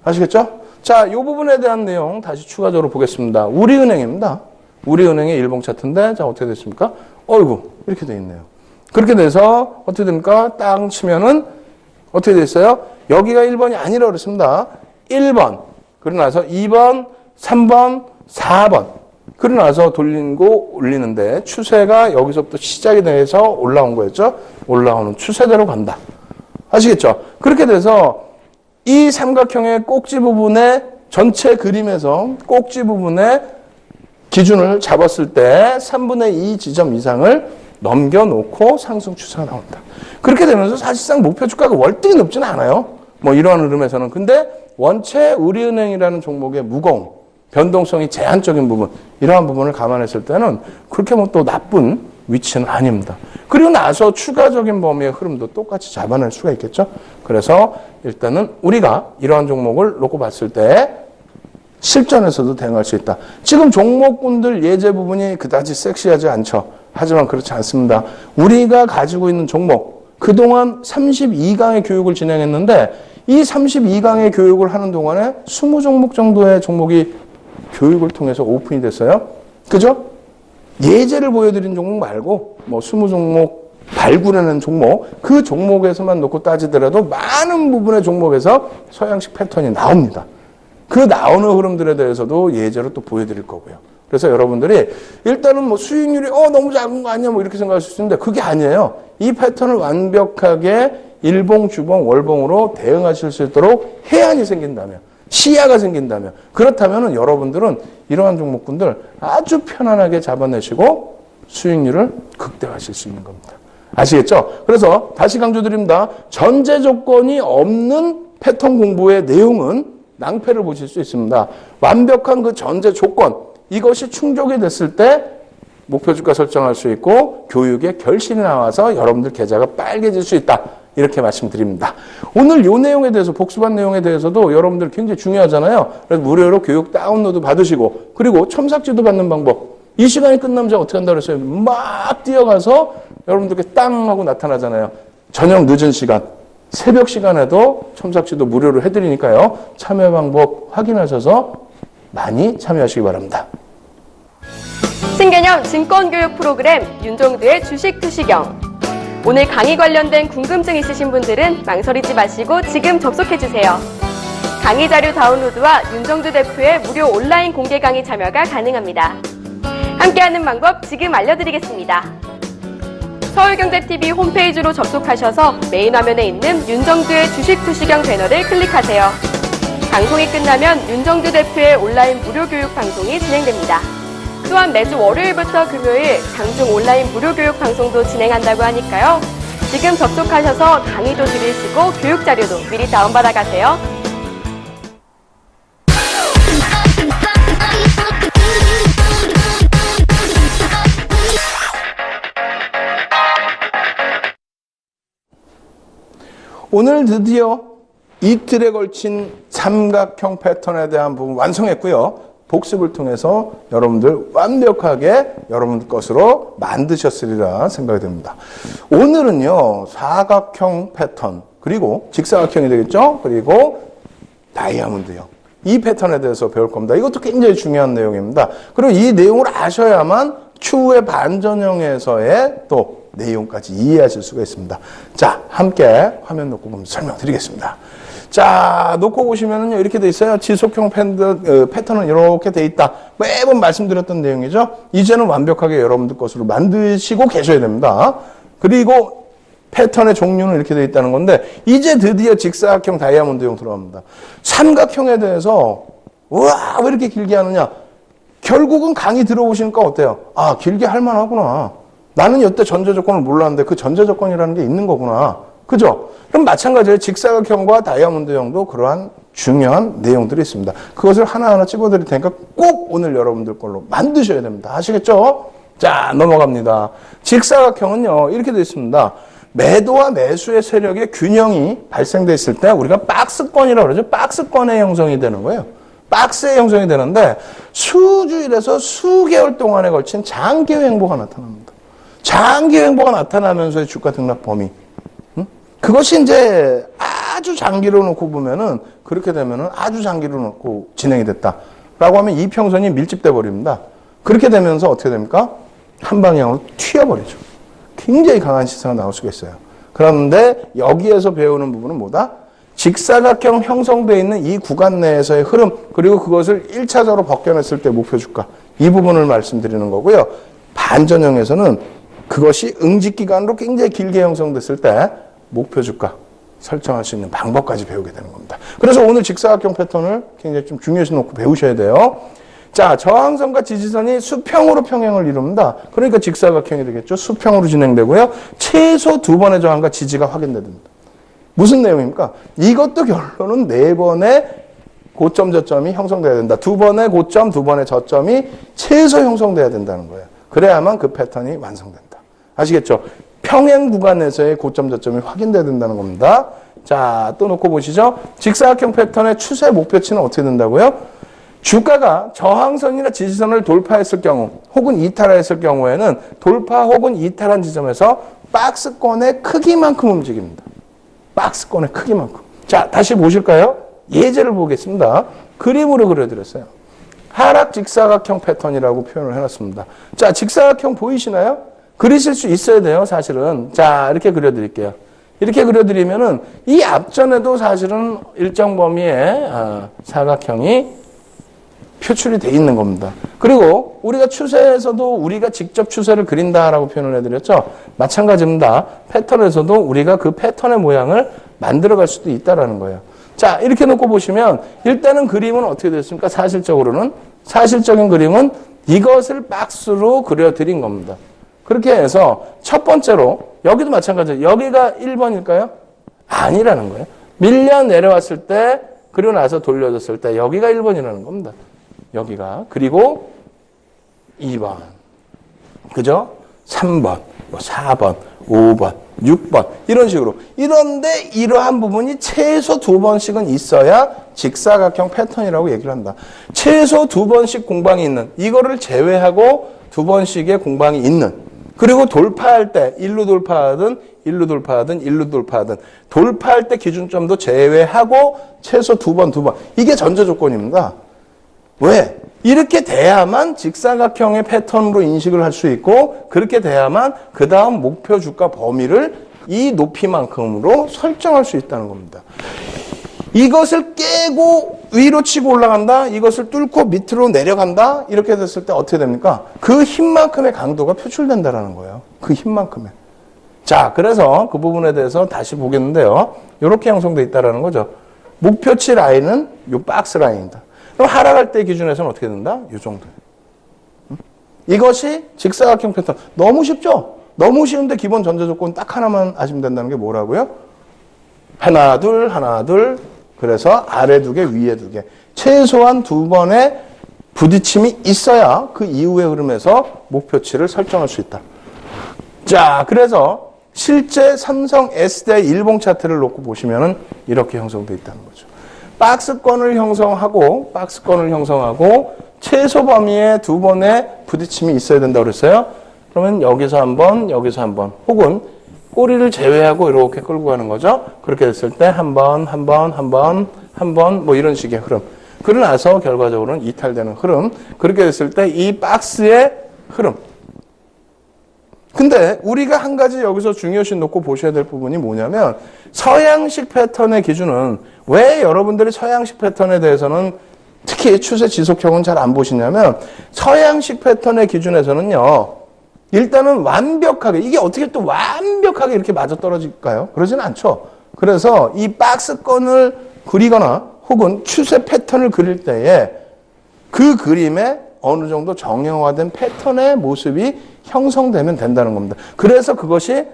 아시겠죠? 자, 이 부분에 대한 내용 다시 추가적으로 보겠습니다. 우리은행입니다. 우리은행의 일봉 차트인데 자, 어떻게 됐습니까? 어이구, 이렇게 돼 있네요. 그렇게 돼서 어떻게 됩니까? 땅 치면은 어떻게 됐어요? 여기가 1번이 아니라 그랬습니다. 1번, 그러고 나서 2번, 3번, 4번. 그러고 나서 돌리고 올리는데 추세가 여기서부터 시작이 돼서 올라온 거였죠? 올라오는 추세대로 간다. 아시겠죠? 그렇게 돼서 이 삼각형의 꼭지 부분에 전체 그림에서 꼭지 부분에 기준을 잡았을 때 3분의 2 지점 이상을 넘겨놓고 상승 추세가 나온다. 그렇게 되면서 사실상 목표 주가가 월등히 높지는 않아요. 뭐 이러한 흐름에서는. 근데 원체 우리은행이라는 종목의 무거움, 변동성이 제한적인 부분, 이러한 부분을 감안했을 때는 그렇게 뭐 또 나쁜 위치는 아닙니다. 그리고 나서 추가적인 범위의 흐름도 똑같이 잡아낼 수가 있겠죠. 그래서 일단은 우리가 이러한 종목을 놓고 봤을 때 실전에서도 대응할 수 있다. 지금 종목군들 예제 부분이 그다지 섹시하지 않죠. 하지만 그렇지 않습니다. 우리가 가지고 있는 종목, 그동안 32강의 교육을 진행했는데 이 32강의 교육을 하는 동안에 20종목 정도의 종목이 교육을 통해서 오픈이 됐어요. 그죠? 예제를 보여드린 종목 말고 뭐 20종목 발굴하는 종목, 그 종목에서만 놓고 따지더라도 많은 부분의 종목에서 서양식 패턴이 나옵니다. 그 나오는 흐름들에 대해서도 예제로 또 보여드릴 거고요. 그래서 여러분들이 일단은 뭐 수익률이 너무 작은 거 아니야 뭐 이렇게 생각하실 수 있는데 그게 아니에요. 이 패턴을 완벽하게 일봉, 주봉, 월봉으로 대응하실 수 있도록 해안이 생긴다면, 시야가 생긴다면, 그렇다면 여러분들은 이러한 종목군들 아주 편안하게 잡아내시고 수익률을 극대화하실 수 있는 겁니다. 아시겠죠? 그래서 다시 강조드립니다. 전제 조건이 없는 패턴 공부의 내용은 낭패를 보실 수 있습니다. 완벽한 그 전제 조건, 이것이 충족이 됐을 때 목표 주가 설정할 수 있고 교육의 결실이 나와서 여러분들 계좌가 빨개질 수 있다. 이렇게 말씀드립니다. 오늘 이 내용에 대해서 복습한 내용에 대해서도 여러분들 굉장히 중요하잖아요. 그래서 무료로 교육 다운로드 받으시고 그리고 첨삭지도 받는 방법. 이 시간이 끝나면 제가 어떻게 한다고 그랬어요? 막 뛰어가서 여러분들께 땅 하고 나타나잖아요. 저녁 늦은 시간, 새벽 시간에도 첨삭지도 무료로 해드리니까요. 참여 방법 확인하셔서 많이 참여하시기 바랍니다. 신개념 증권교육 프로그램 윤종두의 주식 투시경. 오늘 강의 관련된 궁금증 있으신 분들은 망설이지 마시고 지금 접속해주세요. 강의 자료 다운로드와 윤종두 대표의 무료 온라인 공개 강의 참여가 가능합니다. 함께하는 방법 지금 알려드리겠습니다. 서울경제TV 홈페이지로 접속하셔서 메인 화면에 있는 윤종두의 주식 투시경 배너를 클릭하세요. 방송이 끝나면 윤종두 대표의 온라인 무료 교육 방송이 진행됩니다. 또한 매주 월요일부터 금요일 장중 온라인 무료 교육 방송도 진행한다고 하니까요. 지금 접속하셔서 강의도 들으시고 교육 자료도 미리 다운받아 가세요. 오늘 드디어 이틀에 걸친 삼각형 패턴에 대한 부분 완성했고요. 복습을 통해서 여러분들 완벽하게 여러분들 것으로 만드셨으리라 생각이 됩니다. 오늘은요, 사각형 패턴, 그리고 직사각형이 되겠죠? 그리고 다이아몬드형. 이 패턴에 대해서 배울 겁니다. 이것도 굉장히 중요한 내용입니다. 그리고 이 내용을 아셔야만 추후의 반전형에서의 또 내용까지 이해하실 수가 있습니다. 자, 함께 화면 놓고 보면 설명드리겠습니다. 자, 놓고 보시면은요, 이렇게 돼 있어요. 지속형 패턴은 이렇게 돼 있다. 매번 말씀드렸던 내용이죠. 이제는 완벽하게 여러분들 것으로 만드시고 계셔야 됩니다. 그리고 패턴의 종류는 이렇게 돼 있다는 건데, 이제 드디어 직사각형 다이아몬드형 들어갑니다. 삼각형에 대해서, 우와, 왜 이렇게 길게 하느냐? 결국은 강의 들어보시니까 어때요? 아, 길게 할 만하구나. 나는 여태 전제 조건을 몰랐는데 그 전제 조건이라는 게 있는 거구나. 그죠? 그럼 마찬가지로 직사각형과 다이아몬드형도 그러한 중요한 내용들이 있습니다. 그것을 하나하나 찍어드릴 테니까 꼭 오늘 여러분들 걸로 만드셔야 됩니다. 아시겠죠? 자, 넘어갑니다. 직사각형은요, 이렇게 되어 있습니다. 매도와 매수의 세력의 균형이 발생됐을 때 우리가 박스권이라고 그러죠. 박스권의 형성이 되는 거예요. 박스의 형성이 되는데 수주일에서 수개월 동안에 걸친 장기의 횡보가 나타납니다. 장기의 횡보가 나타나면서의 주가 등락 범위. 그것이 이제 아주 장기로 놓고 보면은 그렇게 되면은 아주 장기로 놓고 진행이 됐다라고 하면 이평선이 밀집돼 버립니다. 그렇게 되면서 어떻게 됩니까? 한 방향으로 튀어버리죠. 굉장히 강한 시세가 나올 수가 있어요. 그런데 여기에서 배우는 부분은 뭐다? 직사각형 형성되어 있는 이 구간 내에서의 흐름, 그리고 그것을 1차적으로 벗겨냈을 때 목표 주가, 이 부분을 말씀드리는 거고요. 반전형에서는 그것이 응집기간으로 굉장히 길게 형성됐을 때 목표 주가 설정할 수 있는 방법까지 배우게 되는 겁니다. 그래서 오늘 직사각형 패턴을 굉장히 좀 중요시 놓고 배우셔야 돼요. 자, 저항선과 지지선이 수평으로 평행을 이룹니다. 그러니까 직사각형이 되겠죠. 수평으로 진행되고요. 최소 2번의 저항과 지지가 확인돼야 됩니다. 무슨 내용입니까? 이것도 결론은 4번의 고점 저점이 형성돼야 된다. 2번의 고점, 2번의 저점이 최소 형성돼야 된다는 거예요. 그래야만 그 패턴이 완성된다. 아시겠죠? 평행 구간에서의 고점 저점이 확인돼야 된다는 겁니다. 자, 또 놓고 보시죠. 직사각형 패턴의 추세 목표치는 어떻게 된다고요? 주가가 저항선이나 지지선을 돌파했을 경우 혹은 이탈했을 경우에는 돌파 혹은 이탈한 지점에서 박스권의 크기만큼 움직입니다. 박스권의 크기만큼. 자, 다시 보실까요? 예제를 보겠습니다. 그림으로 그려드렸어요. 하락 직사각형 패턴이라고 표현을 해놨습니다. 자, 직사각형 보이시나요? 그리실 수 있어야 돼요, 사실은. 자, 이렇게 그려드릴게요. 이렇게 그려드리면은 이 앞전에도 사실은 일정 범위의 사각형이 표출이 돼 있는 겁니다. 그리고 우리가 추세에서도 우리가 직접 추세를 그린다라고 표현을 해드렸죠. 마찬가지입니다. 패턴에서도 우리가 그 패턴의 모양을 만들어갈 수도 있다라는 거예요. 자, 이렇게 놓고 보시면 일단은 그림은 어떻게 됐습니까? 사실적인 그림은 이것을 박스로 그려드린 겁니다. 그렇게 해서 첫 번째로 여기도 마찬가지예요. 여기가 1번일까요? 아니라는 거예요. 밀려 내려왔을 때 그리고 나서 돌려졌을 때 여기가 1번이라는 겁니다. 여기가. 그리고 2번. 그죠? 3번, 4번, 5번, 6번. 이런 식으로. 이런데 이러한 부분이 최소 2번씩은 있어야 직사각형 패턴이라고 얘기를 한다. 최소 2번씩 공방이 있는, 이거를 제외하고 2번씩의 공방이 있는, 그리고 돌파할 때 일루 돌파하든 돌파할 때 기준점도 제외하고 최소 2번. 이게 전제 조건입니다. 왜? 이렇게 돼야만 직사각형의 패턴으로 인식을 할 수 있고 그렇게 돼야만 그 다음 목표 주가 범위를 이 높이만큼으로 설정할 수 있다는 겁니다. 이것을 깨고 위로 치고 올라간다. 이것을 뚫고 밑으로 내려간다. 이렇게 됐을 때 어떻게 됩니까? 그 힘만큼의 강도가 표출된다는 거예요. 그 힘만큼의. 자, 그래서 그 부분에 대해서 다시 보겠는데요. 이렇게 형성되어 있다는 거죠. 목표치 라인은 이 박스 라인이다. 그럼 하락할 때 기준에서는 어떻게 된다? 이 정도예요. 이것이 직사각형 패턴. 너무 쉽죠? 너무 쉬운데 기본 전제 조건 딱 하나만 아시면 된다는 게 뭐라고요? 하나, 둘. 그래서 아래 2개, 위에 2개. 최소한 2번의 부딪힘이 있어야 그 이후의 흐름에서 목표치를 설정할 수 있다. 자, 그래서 실제 삼성 S대 일봉 차트를 놓고 보시면은 이렇게 형성되어 있다는 거죠. 박스권을 형성하고 최소 범위의 2번의 부딪힘이 있어야 된다고 그랬어요. 그러면 여기서 한 번, 혹은 꼬리를 제외하고 이렇게 끌고 가는 거죠. 그렇게 됐을 때 한 번, 뭐 이런 식의 흐름. 그러고 나서 결과적으로는 이탈되는 흐름. 그렇게 됐을 때 이 박스의 흐름. 근데 우리가 한 가지 여기서 중요시 놓고 보셔야 될 부분이 뭐냐면 서양식 패턴의 기준은 왜 여러분들이 서양식 패턴에 대해서는 특히 추세 지속형은 잘 안 보시냐면 서양식 패턴의 기준에서는요. 일단은 완벽하게 이게 어떻게 또 완벽하게 이렇게 맞아떨어질까요? 그러진 않죠. 그래서 이 박스권을 그리거나 혹은 추세 패턴을 그릴 때에 그 그림에 어느 정도 정형화된 패턴의 모습이 형성되면 된다는 겁니다. 그래서 그것이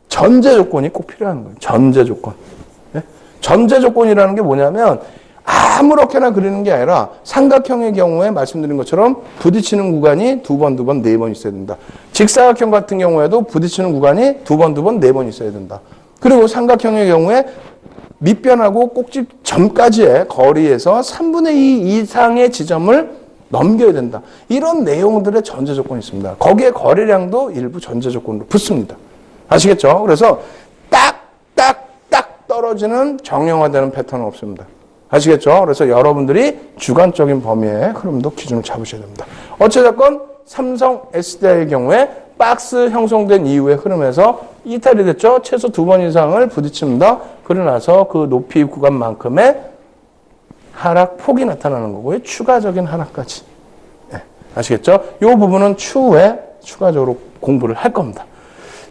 전제 조건이 꼭 필요한 거예요. 전제 조건. 네? 전제 조건이라는 게 뭐냐면 아무렇게나 그리는 게 아니라 삼각형의 경우에 말씀드린 것처럼 부딪히는 구간이 두 번, 네 번 있어야 된다. 직사각형 같은 경우에도 부딪히는 구간이 두 번, 네 번 있어야 된다. 그리고 삼각형의 경우에 밑변하고 꼭지 점까지의 거리에서 3분의 2 이상의 지점을 넘겨야 된다. 이런 내용들의 전제 조건이 있습니다. 거기에 거리량도 일부 전제 조건으로 붙습니다. 아시겠죠? 그래서 딱 떨어지는 정형화되는 패턴은 없습니다. 아시겠죠? 그래서 여러분들이 주관적인 범위의 흐름도 기준을 잡으셔야 됩니다. 어찌됐건 삼성 SDI의 경우에 박스 형성된 이후의 흐름에서 이탈이 됐죠. 최소 2번 이상을 부딪힙니다. 그러고 나서 그 높이 구간만큼의 하락폭이 나타나는 거고요. 추가적인 하락까지. 네, 아시겠죠? 이 부분은 추후에 추가적으로 공부를 할 겁니다.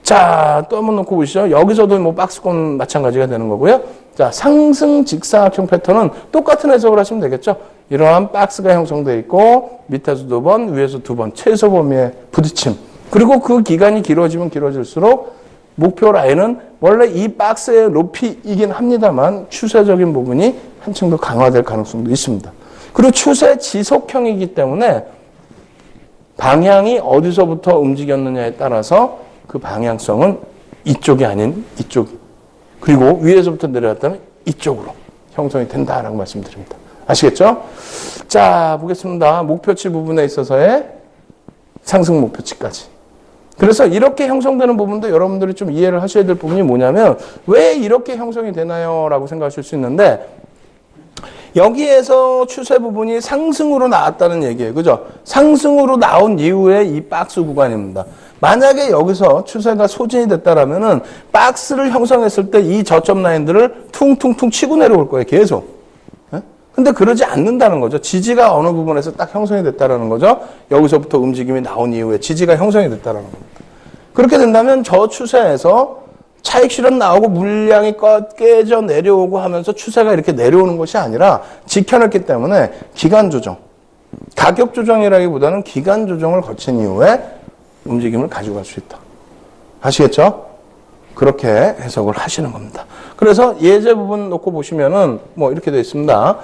자, 또 한번 놓고 보시죠. 여기서도 뭐 박스권 마찬가지가 되는 거고요. 자, 상승 직사각형 패턴은 똑같은 해석을 하시면 되겠죠. 이러한 박스가 형성되어 있고 밑에서 2번, 위에서 2번 최소 범위의 부딪힘. 그리고 그 기간이 길어지면 길어질수록 목표 라인은 원래 이 박스의 높이이긴 합니다만 추세적인 부분이 한층 더 강화될 가능성도 있습니다. 그리고 추세 지속형이기 때문에 방향이 어디서부터 움직였느냐에 따라서 그 방향성은 이쪽이 아닌 이쪽, 그리고 위에서부터 내려왔다면 이쪽으로 형성이 된다라고 말씀드립니다. 아시겠죠? 자, 보겠습니다. 목표치 부분에 있어서의 상승 목표치까지. 그래서 이렇게 형성되는 부분도 여러분들이 좀 이해를 하셔야 될 부분이 뭐냐면 왜 이렇게 형성이 되나요? 라고 생각하실 수 있는데 여기에서 추세 부분이 상승으로 나왔다는 얘기예요. 그죠? 상승으로 나온 이후에 이 박스 구간입니다. 만약에 여기서 추세가 소진이 됐다라면은 박스를 형성했을 때 이 저점 라인들을 퉁퉁퉁 치고 내려올 거예요. 계속. 근데 그러지 않는다는 거죠. 지지가 어느 부분에서 딱 형성이 됐다라는 거죠. 여기서부터 움직임이 나온 이후에 지지가 형성이 됐다라는 겁니다. 그렇게 된다면 저 추세에서 차익 실현 나오고 물량이 깨져 내려오고 하면서 추세가 이렇게 내려오는 것이 아니라 지켜냈기 때문에 기간 조정, 가격 조정이라기보다는 기간 조정을 거친 이후에 움직임을 가지고 갈 수 있다. 아시겠죠? 그렇게 해석을 하시는 겁니다. 그래서 예제 부분 놓고 보시면은 뭐 이렇게 되어 있습니다.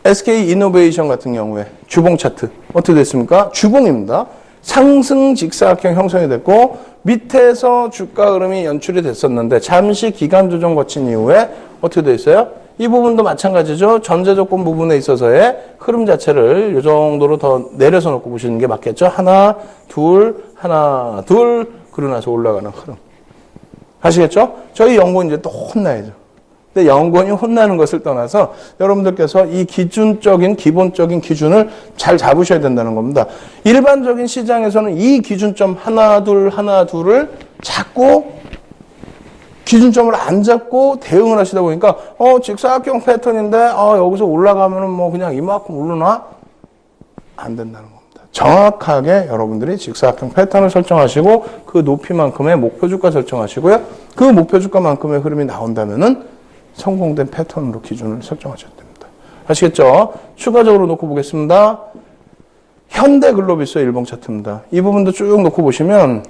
SK 이노베이션 같은 경우에 주봉 차트 어떻게 됐습니까? 주봉입니다. 상승 직사각형 형성이 됐고 밑에서 주가 흐름이 연출이 됐었는데 잠시 기간 조정 거친 이후에 어떻게 되어 있어요? 이 부분도 마찬가지죠. 전제 조건 부분에 있어서의 흐름 자체를 이 정도로 더 내려서 놓고 보시는 게 맞겠죠. 하나, 둘, 그러고 나서 올라가는 흐름. 아시겠죠? 저희 연구원 이제 또 혼나야죠. 근데 연구원이 혼나는 것을 떠나서 여러분들께서 이 기준적인, 기본적인 기준을 잘 잡으셔야 된다는 겁니다. 일반적인 시장에서는 이 기준점 하나, 둘을 잡고 기준점을 안 잡고 대응을 하시다 보니까 직사각형 패턴인데 여기서 올라가면은 뭐 그냥 이만큼 오르나? 안 된다는 겁니다. 정확하게 여러분들이 직사각형 패턴을 설정하시고 그 높이만큼의 목표주가 설정하시고요. 그 목표주가만큼의 흐름이 나온다면은 성공된 패턴으로 기준을 설정하셔야 됩니다. 아시겠죠? 추가적으로 놓고 보겠습니다. 현대글로비스 일봉 차트입니다. 이 부분도 쭉 놓고 보시면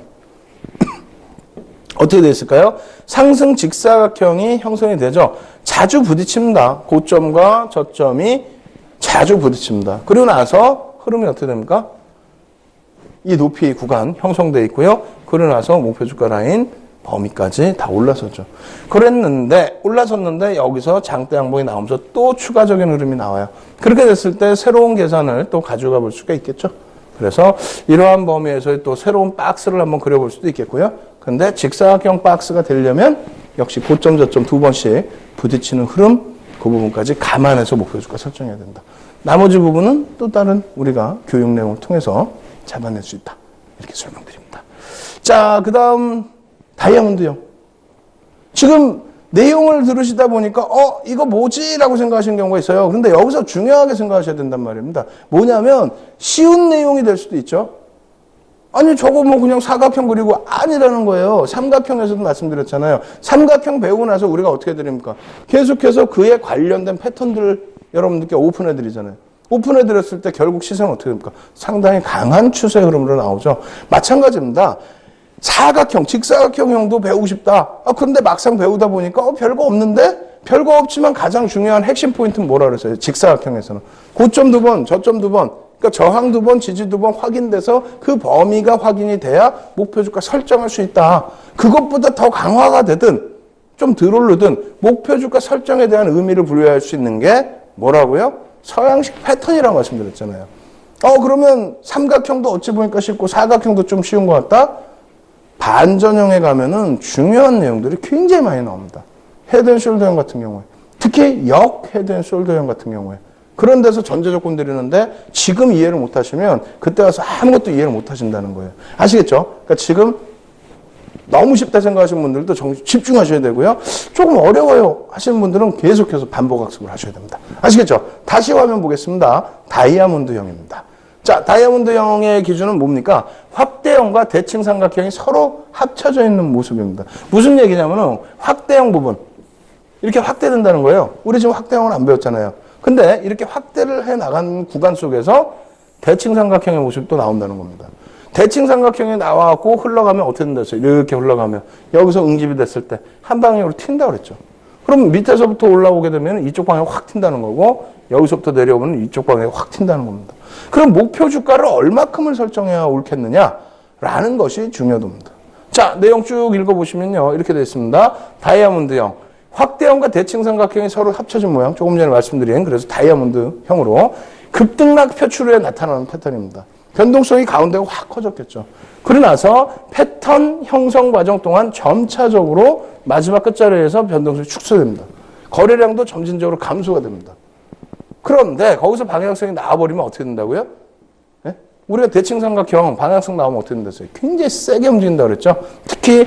어떻게 되어 있을까요? 상승 직사각형이 형성이 되죠. 자주 부딪힙니다. 고점과 저점이 자주 부딪힙니다. 그리고 나서 흐름이 어떻게 됩니까? 이 높이 구간 형성되어 있고요. 그러고 나서 목표주가 라인 범위까지 다 올라서죠. 그랬는데 올라섰는데 여기서 장대 양봉이 나오면서 또 추가적인 흐름이 나와요. 그렇게 됐을 때 새로운 계산을 또 가져가 볼 수가 있겠죠. 그래서 이러한 범위에서 또 새로운 박스를 한번 그려볼 수도 있겠고요. 근데 직사각형 박스가 되려면 역시 고점 저점 두 번씩 부딪히는 흐름 그 부분까지 감안해서 목표주가 설정해야 된다. 나머지 부분은 또 다른 우리가 교육 내용을 통해서 잡아낼 수 있다. 이렇게 설명드립니다. 자, 그 다음 다이아몬드요. 지금 내용을 들으시다 보니까 이거 뭐지? 라고 생각하시는 경우가 있어요. 그런데 여기서 중요하게 생각하셔야 된단 말입니다. 뭐냐면 쉬운 내용이 될 수도 있죠. 아니 저거 뭐 그냥 사각형 그리고 아니라는 거예요. 삼각형에서도 말씀드렸잖아요. 삼각형 배우고 나서 우리가 어떻게 드립니까? 계속해서 그에 관련된 패턴들을 여러분들께 오픈해 드리잖아요. 오픈해드렸을 때 결국 시세는 어떻게 됩니까? 상당히 강한 추세 흐름으로 나오죠. 마찬가지입니다. 사각형, 직사각형형도 배우고 싶다. 그런데 막상 배우다 보니까 별거 없는데? 별거 없지만 가장 중요한 핵심 포인트는 뭐라 그랬어요? 직사각형에서는. 고점 2번, 저점 2번, 그러니까 저항 2번, 지지 2번 확인돼서 그 범위가 확인이 돼야 목표 주가 설정할 수 있다. 그것보다 더 강화가 되든 좀 덜 오르든 목표 주가 설정에 대한 의미를 부여할 수 있는 게 뭐라고요? 서양식 패턴이라고 말씀드렸잖아요. 그러면 삼각형도 어찌 보니까 쉽고 사각형도 좀 쉬운 것 같다? 반전형에 가면은 중요한 내용들이 굉장히 많이 나옵니다. 헤드앤숄더형 같은 경우에. 특히 역 헤드앤숄더형 같은 경우에. 그런 데서 전제 조건 드리는데 지금 이해를 못 하시면 그때 와서 아무것도 이해를 못 하신다는 거예요. 아시겠죠? 그러니까 지금 너무 쉽다 생각하시는 분들도 집중하셔야 되고요. 조금 어려워요 하시는 분들은 계속해서 반복학습을 하셔야 됩니다. 아시겠죠? 다시 화면 보겠습니다. 다이아몬드형입니다. 자, 다이아몬드형의 기준은 뭡니까? 확대형과 대칭 삼각형이 서로 합쳐져 있는 모습입니다. 무슨 얘기냐면은 확대형 부분 이렇게 확대된다는 거예요. 우리 지금 확대형은 안 배웠잖아요. 근데 이렇게 확대를 해 나간 구간 속에서 대칭 삼각형의 모습이 또 나온다는 겁니다. 대칭 삼각형이 나와갖고 흘러가면 어떻게 된다고요? 이렇게 흘러가면 여기서 응집이 됐을 때 한 방향으로 튄다 그랬죠. 그럼 밑에서부터 올라오게 되면 이쪽 방향으로 확 튄다는 거고 여기서부터 내려오면 이쪽 방향으로 확 튄다는 겁니다. 그럼 목표 주가를 얼마큼을 설정해야 옳겠느냐라는 것이 중요합니다. 자, 내용 쭉 읽어보시면요. 이렇게 되어 있습니다. 다이아몬드형. 확대형과 대칭 삼각형이 서로 합쳐진 모양. 조금 전에 말씀드린 그래서 다이아몬드형으로 급등락 표출후에 나타나는 패턴입니다. 변동성이 가운데가 확 커졌겠죠. 그러고 나서 패턴 형성 과정 동안 점차적으로 마지막 끝자리에서 변동성이 축소됩니다. 거래량도 점진적으로 감소가 됩니다. 그런데 거기서 방향성이 나와버리면 어떻게 된다고요? 네? 우리가 대칭 삼각형 방향성 나오면 어떻게 된다고요? 굉장히 세게 움직인다 그랬죠. 특히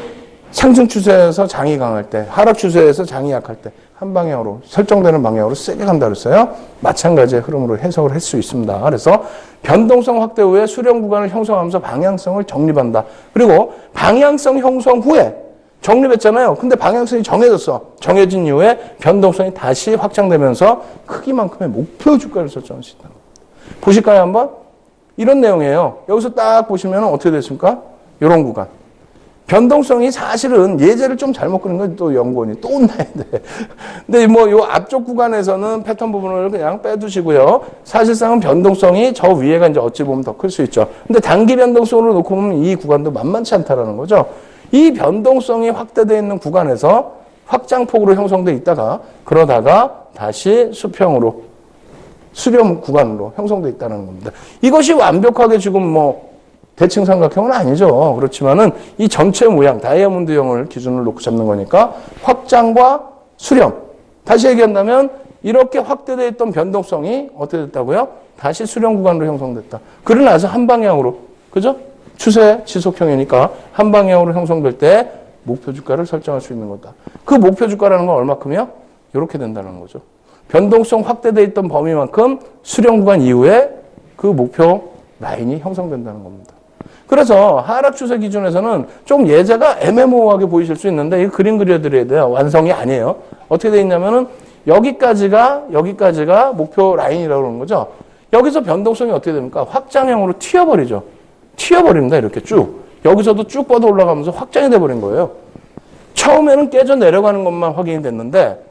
상승 추세에서 장이 강할 때, 하락 추세에서 장이 약할 때 한 방향으로 설정되는 방향으로 세게 간다 그랬어요. 마찬가지의 흐름으로 해석을 할 수 있습니다. 그래서 변동성 확대 후에 수렴 구간을 형성하면서 방향성을 정립한다. 그리고 방향성 형성 후에 정립했잖아요. 근데 방향성이 정해졌어. 정해진 이후에 변동성이 다시 확장되면서 크기만큼의 목표 주가를 설정할 수 있다. 보실까요, 한번? 이런 내용이에요. 여기서 딱 보시면 어떻게 됐습니까? 이런 구간. 변동성이 사실은 예제를 좀 잘못 그린 건 또 연구원이 또 혼나야 돼. 근데 뭐 요 앞쪽 구간에서는 패턴 부분을 그냥 빼두시고요. 사실상은 변동성이 저 위에가 이제 어찌 보면 더 클 수 있죠. 근데 단기 변동성으로 놓고 보면 이 구간도 만만치 않다라는 거죠. 이 변동성이 확대되어 있는 구간에서 확장폭으로 형성돼 있다가 그러다가 다시 수평으로 수렴 구간으로 형성돼 있다는 겁니다. 이것이 완벽하게 지금 뭐 대칭 삼각형은 아니죠. 그렇지만은 이 전체 모양 다이아몬드형을 기준으로 놓고 잡는 거니까 확장과 수렴. 다시 얘기한다면 이렇게 확대되어 있던 변동성이 어떻게 됐다고요? 다시 수렴 구간으로 형성됐다. 그러고 나서 한 방향으로, 그죠? 추세 지속형이니까 한 방향으로 형성될 때 목표 주가를 설정할 수 있는 거다. 그 목표 주가라는 건 얼마큼이요? 이렇게 된다는 거죠. 변동성 확대되어 있던 범위만큼 수렴 구간 이후에 그 목표 라인이 형성된다는 겁니다. 그래서 하락 추세 기준에서는 좀 예제가 애매모호하게 보이실 수 있는데 이 그림 그려드려야 돼요. 완성이 아니에요. 어떻게 되어 있냐면은 여기까지가 목표 라인이라고 그러는 거죠. 여기서 변동성이 어떻게 됩니까? 확장형으로 튀어버리죠. 튀어버립니다. 이렇게 쭉. 여기서도 쭉 뻗어 올라가면서 확장이 돼버린 거예요. 처음에는 깨져 내려가는 것만 확인이 됐는데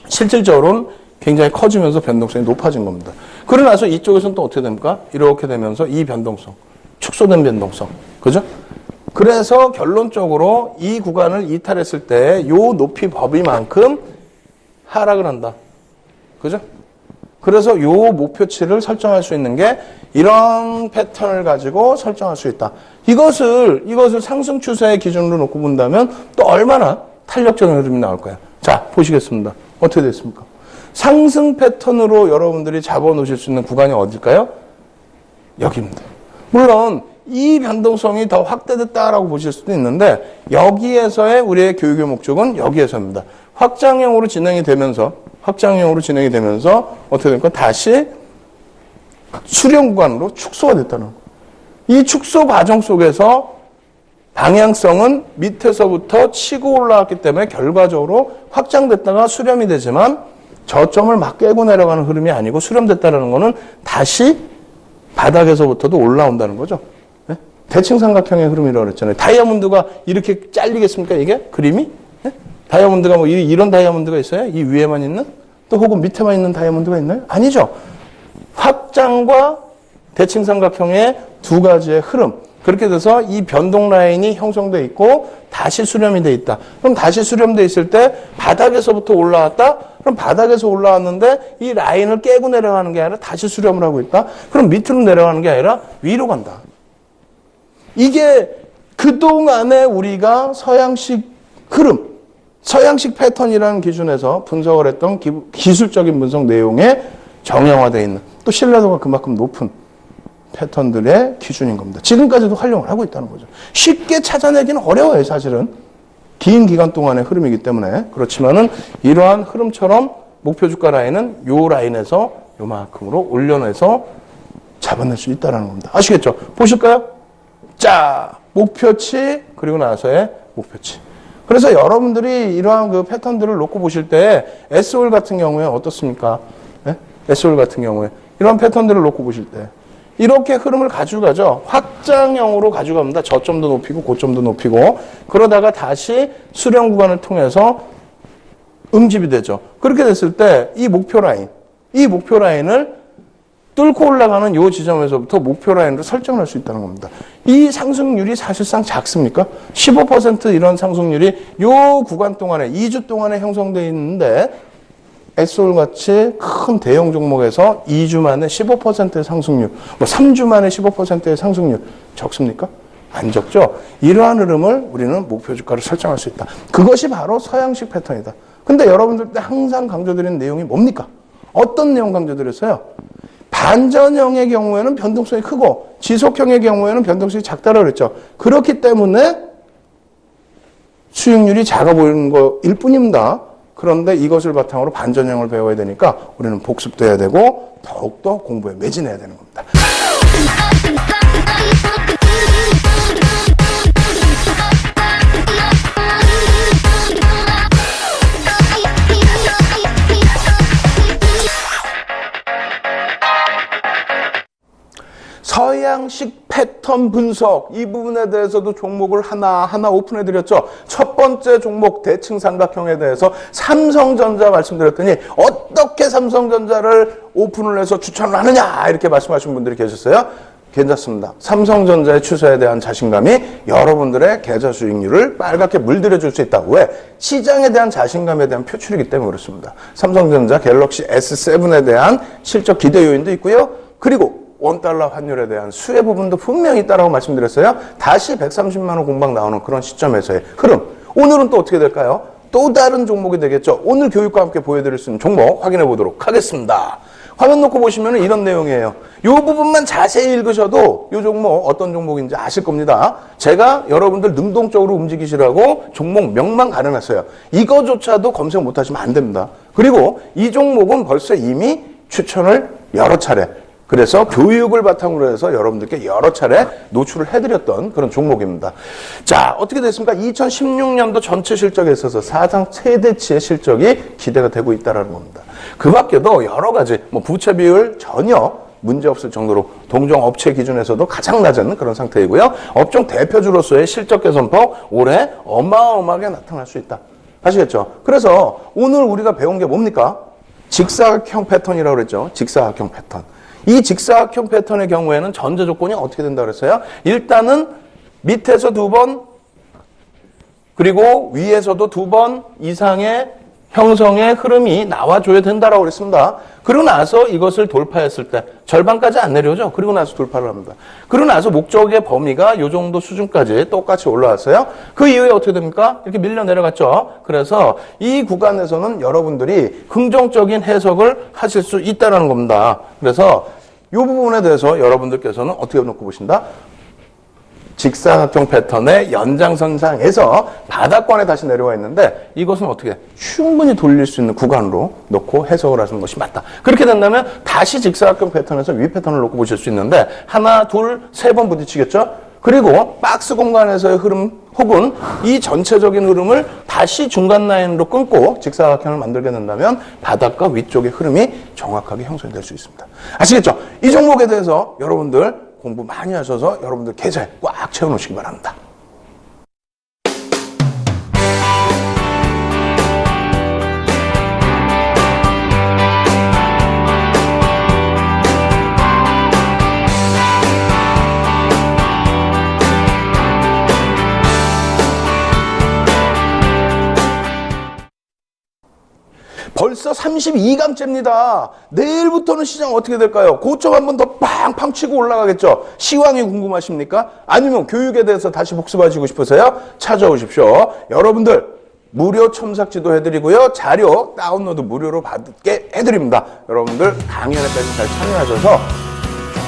실질적으로는 굉장히 커지면서 변동성이 높아진 겁니다. 그러고 나서 이쪽에서는 또 어떻게 됩니까? 이렇게 되면서 이 변동성. 축소된 변동성. 그죠? 그래서 결론적으로 이 구간을 이탈했을 때 이 높이 범위만큼 하락을 한다. 그죠? 그래서 이 목표치를 설정할 수 있는 게 이런 패턴을 가지고 설정할 수 있다. 이것을 상승 추세의 기준으로 놓고 본다면 또 얼마나 탄력적인 흐름이 나올까요? 자, 보시겠습니다. 어떻게 됐습니까? 상승 패턴으로 여러분들이 잡아놓으실 수 있는 구간이 어딜까요? 여기입니다. 물론 이 변동성이 더 확대됐다라고 보실 수도 있는데 여기에서의 우리의 교육의 목적은 여기에서입니다. 확장형으로 진행이 되면서 어떻게 됩니까? 다시 수렴 구간으로 축소가 됐다는 거예요. 이 축소 과정 속에서 방향성은 밑에서부터 치고 올라왔기 때문에 결과적으로 확장됐다가 수렴이 되지만 저점을 막 깨고 내려가는 흐름이 아니고 수렴됐다는 거는 다시 바닥에서부터도 올라온다는 거죠. 네? 대칭 삼각형의 흐름이라고 그랬잖아요. 다이아몬드가 이렇게 잘리겠습니까? 이게 그림이? 네? 다이아몬드가 뭐 이런 다이아몬드가 있어요? 이 위에만 있는? 또 혹은 밑에만 있는 다이아몬드가 있나요? 아니죠. 확장과 대칭 삼각형의 두 가지의 흐름. 그렇게 돼서 이 변동 라인이 형성돼 있고 다시 수렴이 돼 있다. 그럼 다시 수렴돼 있을 때 바닥에서부터 올라왔다? 그럼 바닥에서 올라왔는데 이 라인을 깨고 내려가는 게 아니라 다시 수렴을 하고 있다? 그럼 밑으로 내려가는 게 아니라 위로 간다. 이게 그동안에 우리가 서양식 흐름, 서양식 패턴이라는 기준에서 분석을 했던 기술적인 분석 내용에 정형화되어 있는 또 신뢰도가 그만큼 높은 패턴들의 기준인 겁니다. 지금까지도 활용을 하고 있다는 거죠. 쉽게 찾아내기는 어려워요, 사실은. 긴 기간 동안의 흐름이기 때문에. 그렇지만은 이러한 흐름처럼 목표 주가 라인은 요 라인에서 요만큼으로 올려내서 잡아낼 수 있다는 겁니다. 아시겠죠? 보실까요? 자, 목표치 그리고 나서의 목표치. 그래서 여러분들이 이러한 그 패턴들을 놓고 보실 때 SOL 같은 경우에 어떻습니까? 네? SOL 같은 경우에 이런 패턴들을 놓고 보실 때 이렇게 흐름을 가져가죠. 확장형으로 가져갑니다. 저점도 높이고 고점도 높이고 그러다가 다시 수렴 구간을 통해서 응집이 되죠. 그렇게 됐을 때 이 목표 라인을 뚫고 올라가는 이 지점에서부터 목표 라인으로 설정할 수 있다는 겁니다. 이 상승률이 사실상 작습니까? 15% 이런 상승률이 이 구간 동안에 2주 동안에 형성되어 있는데 SOL 같이 큰 대형 종목에서 2주 만에 15%의 상승률, 뭐 3주 만에 15%의 상승률 적습니까? 안 적죠? 이러한 흐름을 우리는 목표 주가를 설정할 수 있다. 그것이 바로 서양식 패턴이다. 근데 여러분들 때 항상 강조드리는 내용이 뭡니까? 어떤 내용 강조드렸어요? 반전형의 경우에는 변동성이 크고 지속형의 경우에는 변동성이 작다라고 그랬죠. 그렇기 때문에 수익률이 작아 보이는 거일 뿐입니다. 그런데 이것을 바탕으로 반전형을 배워야 되니까 우리는 복습도 해야 되고 더욱더 공부에 매진해야 되는 겁니다. 서양식 패턴 분석 이 부분에 대해서도 종목을 하나하나 오픈해드렸죠. 첫 번째 종목 대칭 삼각형에 대해서 삼성전자 말씀드렸더니 어떻게 삼성전자를 오픈을 해서 추천을 하느냐 이렇게 말씀하신 분들이 계셨어요. 괜찮습니다. 삼성전자의 추세에 대한 자신감이 여러분들의 계좌 수익률을 빨갛게 물들여줄 수 있다. 왜? 시장에 대한 자신감에 대한 표출이기 때문에 그렇습니다. 삼성전자 갤럭시 S7에 대한 실적 기대 요인도 있고요. 그리고 원달러 환율에 대한 수혜 부분도 분명히 있다라고 말씀드렸어요. 다시 130만 원 공방 나오는 그런 시점에서의 흐름. 오늘은 또 어떻게 될까요? 또 다른 종목이 되겠죠. 오늘 교육과 함께 보여드릴 수 있는 종목 확인해 보도록 하겠습니다. 화면 놓고 보시면 이런 내용이에요. 이 부분만 자세히 읽으셔도 이 종목 어떤 종목인지 아실 겁니다. 제가 여러분들 능동적으로 움직이시라고 종목명만 가려놨어요. 이거조차도 검색 못하시면 안 됩니다. 그리고 이 종목은 벌써 이미 추천을 여러 차례 그래서 교육을 바탕으로 해서 여러분들께 여러 차례 노출을 해드렸던 그런 종목입니다. 자, 어떻게 됐습니까? 2016년도 전체 실적에 있어서 사상 최대치의 실적이 기대가 되고 있다는 겁니다. 그 밖에도 여러 가지, 부채 비율 전혀 문제 없을 정도로 동종 업체 기준에서도 가장 낮은 그런 상태이고요. 업종 대표주로서의 실적 개선폭 올해 어마어마하게 나타날 수 있다. 아시겠죠? 그래서 오늘 우리가 배운 게 뭡니까? 직사각형 패턴이라고 그랬죠. 직사각형 패턴. 이 직사각형 패턴의 경우에는 전제 조건이 어떻게 된다 그랬어요? 일단은 밑에서 2번 그리고 위에서도 2번 이상의 형성의 흐름이 나와줘야 된다라고 그랬습니다. 그러고 나서 이것을 돌파했을 때 절반까지 안 내려오죠. 그리고 나서 돌파를 합니다. 그러고 나서 목적의 범위가 이 정도 수준까지 똑같이 올라왔어요. 그 이후에 어떻게 됩니까? 이렇게 밀려 내려갔죠. 그래서 이 구간에서는 여러분들이 긍정적인 해석을 하실 수 있다는 겁니다. 그래서 이 부분에 대해서 여러분들께서는 어떻게 놓고 보신다? 직사각형 패턴의 연장선상에서 바닥권에 다시 내려와 있는데 이것은 어떻게 충분히 돌릴 수 있는 구간으로 놓고 해석을 하시는 것이 맞다. 그렇게 된다면 다시 직사각형 패턴에서 위 패턴을 놓고 보실 수 있는데 하나, 둘, 세 번 부딪히겠죠? 그리고 박스 공간에서의 흐름 혹은 이 전체적인 흐름을 다시 중간 라인으로 끊고 직사각형을 만들게 된다면 바닥과 위쪽의 흐름이 정확하게 형성이 될 수 있습니다. 아시겠죠? 이 종목에 대해서 여러분들 공부 많이 하셔서 여러분들 계좌에 꽉 채워놓으시기 바랍니다. 벌써 32강째입니다. 내일부터는 시장 어떻게 될까요? 고점 한 번 더 팡팡 치고 올라가겠죠? 시황이 궁금하십니까? 아니면 교육에 대해서 다시 복습하시고 싶으세요? 찾아오십시오. 여러분들 무료 첨삭 지도 해드리고요. 자료 다운로드 무료로 받게 해드립니다. 여러분들 강연에까지 잘 참여하셔서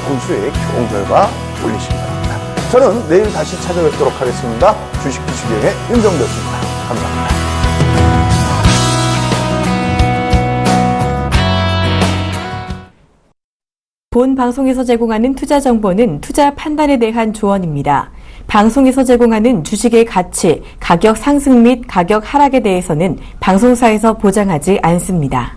좋은 수익, 좋은 결과 올리시기 바랍니다. 저는 내일 다시 찾아뵙도록 하겠습니다. 주식 투시경의 윤정도였습니다. 감사합니다. 본 방송에서 제공하는 투자 정보는 투자 판단에 대한 조언입니다. 방송에서 제공하는 주식의 가치, 가격 상승 및 가격 하락에 대해서는 방송사에서 보장하지 않습니다.